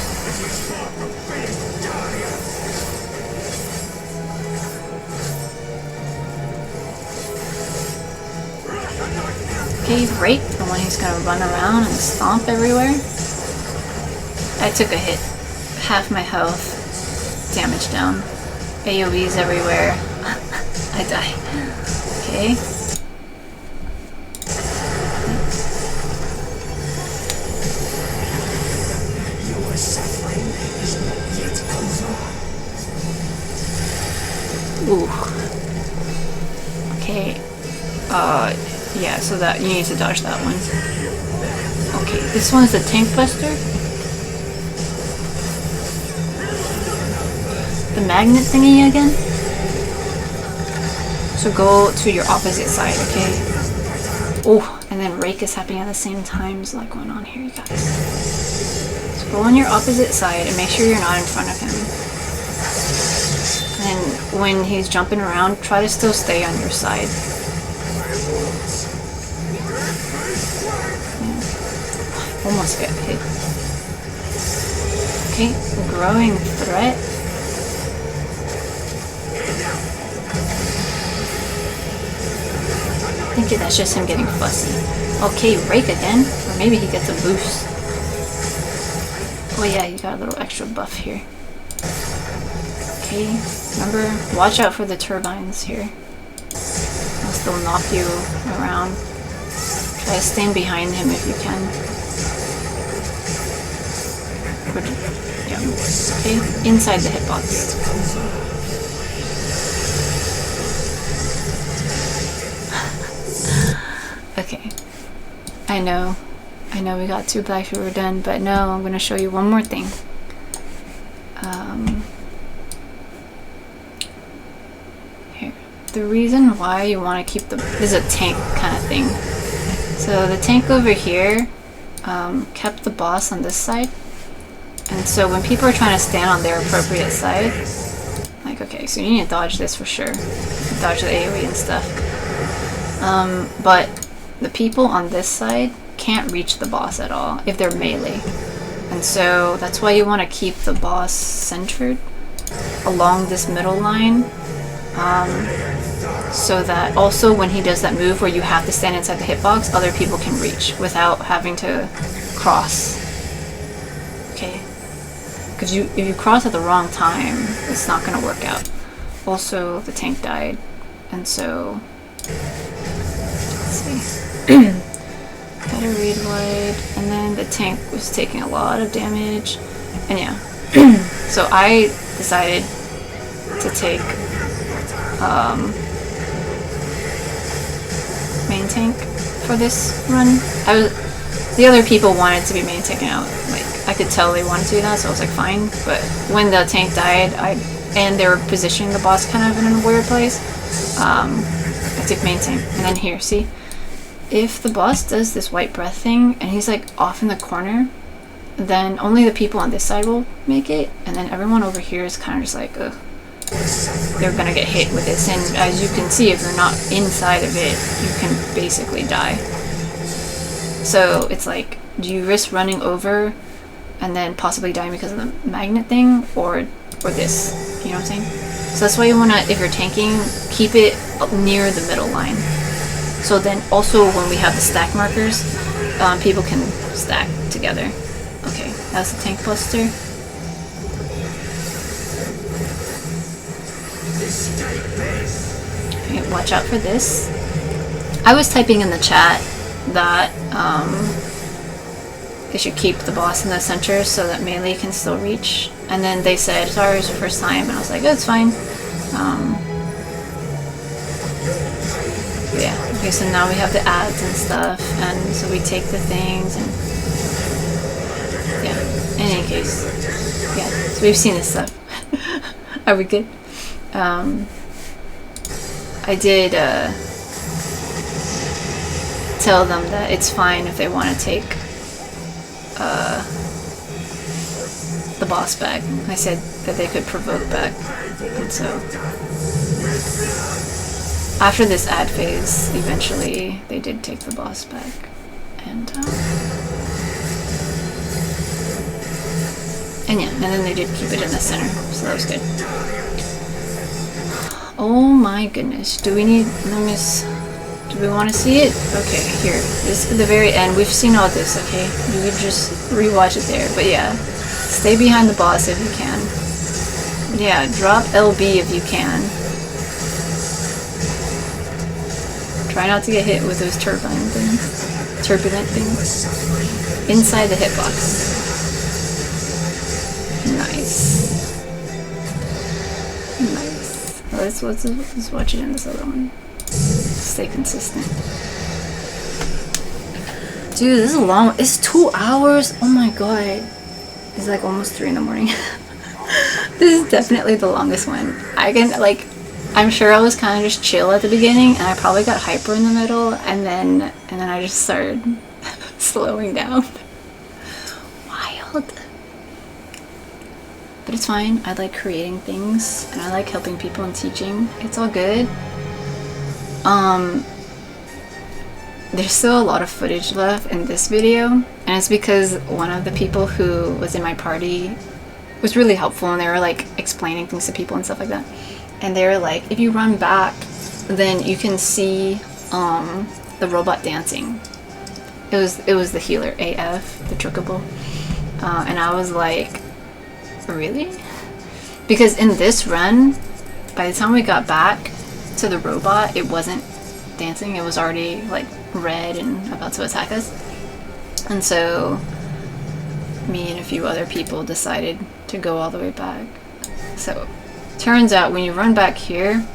Okay, Rake, the one who's gonna run around and stomp everywhere. I took a hit. Half my health. Damage down. AoEs everywhere. I die. Okay. Your suffering is not yet over. Ooh. Okay. Yeah, so that you need to dodge that one. Okay, this one's the Tank Buster. The magnet thingy again. So go to your opposite side, okay? Oh, and then Rake is happening at the same time. There's a lot going on here, you guys. So go on your opposite side and make sure you're not in front of him. And when he's jumping around, try to still stay on your side. Yeah. Almost got hit. Okay, growing threat. I think that's just him getting fussy. Okay, Rake again, or maybe he gets a boost. Oh yeah, you got a little extra buff here. Okay, remember, watch out for the turbines here. Else they'll knock you around. Try to stand behind him if you can. Yeah. Okay, inside the hitbox. Okay, I know we got 2 black we were done, but no, I'm going to show you one more thing. Here, the reason why you want to keep this is a tank kind of thing. So the tank over here kept the boss on this side, and so when people are trying to stand on their appropriate side, like, okay, so you need to dodge this for sure, dodge the AoE and stuff, but the people on this side can't reach the boss at all if they're melee. And so that's why you want to keep the boss centered along this middle line. So that also when he does that move where you have to stand inside the hitbox, other people can reach without having to cross. Okay? Because if you cross at the wrong time, it's not going to work out. Also, the tank died. And so... let's see. Got a read wide, and then the tank was taking a lot of damage, and yeah. So I decided to take main tank for this run. The other people wanted to be main tanking out like I could tell they wanted to do that, so I was like, fine. But when the tank died, and they were positioning the boss kind of in a weird place, I took main tank. And then here, see? If the boss does this white breath thing, and he's like off in the corner, then only the people on this side will make it, and then everyone over here is kind of just like, ugh. They're gonna get hit with this, and as you can see, if you're not inside of it, you can basically die. So it's like, do you risk running over and then possibly dying because of the magnet thing, or this? You know what I'm saying? So that's why you wanna, if you're tanking, keep it up near the middle line. So then also when we have the stack markers, people can stack together. Okay, that's the tank buster. Okay, watch out for this. I was typing in the chat that they should keep the boss in the center so that melee can still reach. And then they said, sorry, it's your first time. And I was like, oh, it's fine. Yeah, okay, so now we have the ads and stuff. And so we take the things and... yeah, in any case. Yeah, so we've seen this stuff. Are we good? I did tell them that it's fine if they want to take the boss back. I said that they could provoke back, and so after this ad phase, eventually they did take the boss back, and yeah, and then they did keep it in the center, so that was good. Oh my goodness, do we need, do we want to see it? Okay, here, this is the very end. We've seen all this, okay? You could just rewatch it there, but yeah, stay behind the boss if you can. Yeah, drop LB if you can. Try not to get hit with those turbulent things. Inside the hitbox. Nice. Nice. Let's watch it in this other one. Stay consistent. Dude, this is long. It's 2 hours. Oh my god. It's like almost 3 in the morning. This is definitely the longest one. I'm sure I was kind of just chill at the beginning, and I probably got hyper in the middle, and then I just started slowing down. Wild. But it's fine. I like creating things, and I like helping people and teaching. It's all good. There's still a lot of footage left in this video, and it's because one of the people who was in my party was really helpful, and they were like explaining things to people and stuff like that. And they were like, if you run back, then you can see the robot dancing. It was the healer AF, the Chocobo, and I was like, really? Because in this run, by the time we got back to the robot, it wasn't dancing. It was already like red and about to attack us. And so me and a few other people decided to go all the way back. So turns out when you run back here,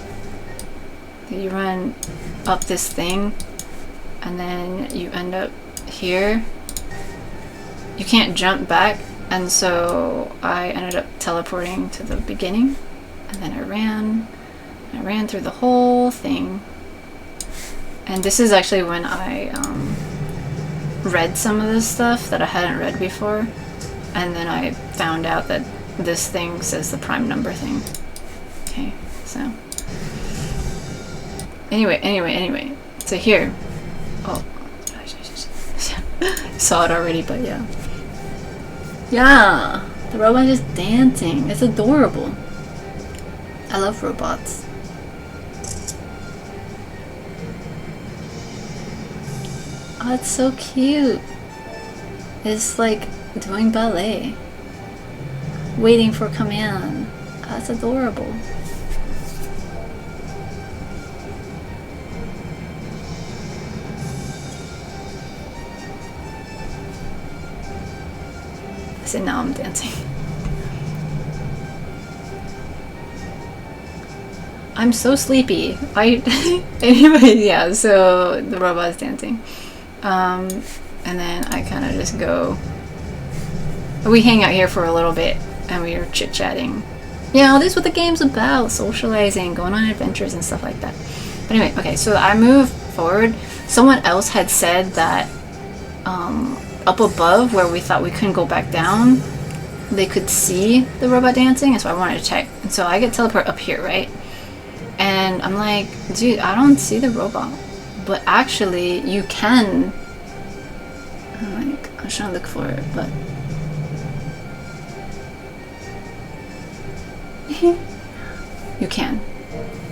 you run up this thing and then you end up here. You can't jump back, and so I ended up teleporting to the beginning, and then I ran through the whole thing. And this is actually when I read some of this stuff that I hadn't read before, and then I found out that this thing says the prime number thing. Okay, so anyway, so here, oh, saw it already, but yeah, the robot is dancing. It's adorable. I love robots. Oh, it's so cute. It's like doing ballet, waiting for command. That's adorable. So now I'm dancing. I'm so sleepy. Anyway, yeah, so the robot's dancing. And then I kind of just go We hang out here for a little bit and we were chit-chatting. You know, this is what the game's about, socializing, going on adventures and stuff like that. But anyway, okay, so I moved forward. Someone else had said that up above where we thought we couldn't go back down, they could see the robot dancing, and so I wanted to check. And so I get teleported up here, right? And I'm like, dude, I don't see the robot. But actually, you can. I'm like, I'm trying to look for it, but you can.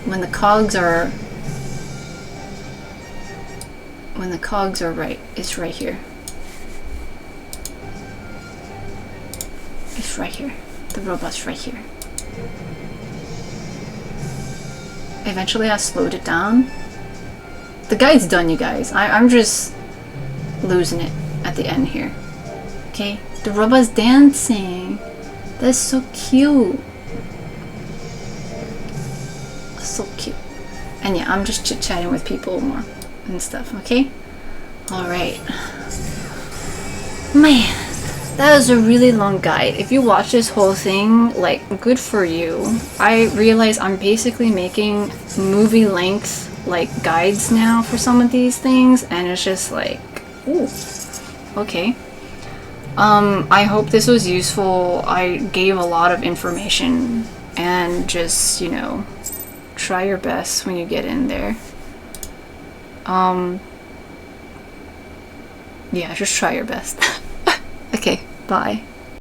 When the cogs are right, it's right here. It's right here. The robot's right here. Eventually I slowed it down. The guide's done, you guys. I'm just losing it at the end here. Okay? The robot's dancing. That's so cute. So cute. And yeah, I'm just chit-chatting with people more and stuff, okay? Alright. Man, that was a really long guide. If you watch this whole thing, like, good for you. I realize I'm basically making movie length, like, guides now for some of these things, and it's just like, ooh, okay. I hope this was useful. I gave a lot of information, and just, you know, try your best when you get in there. Yeah, just try your best. Okay, bye.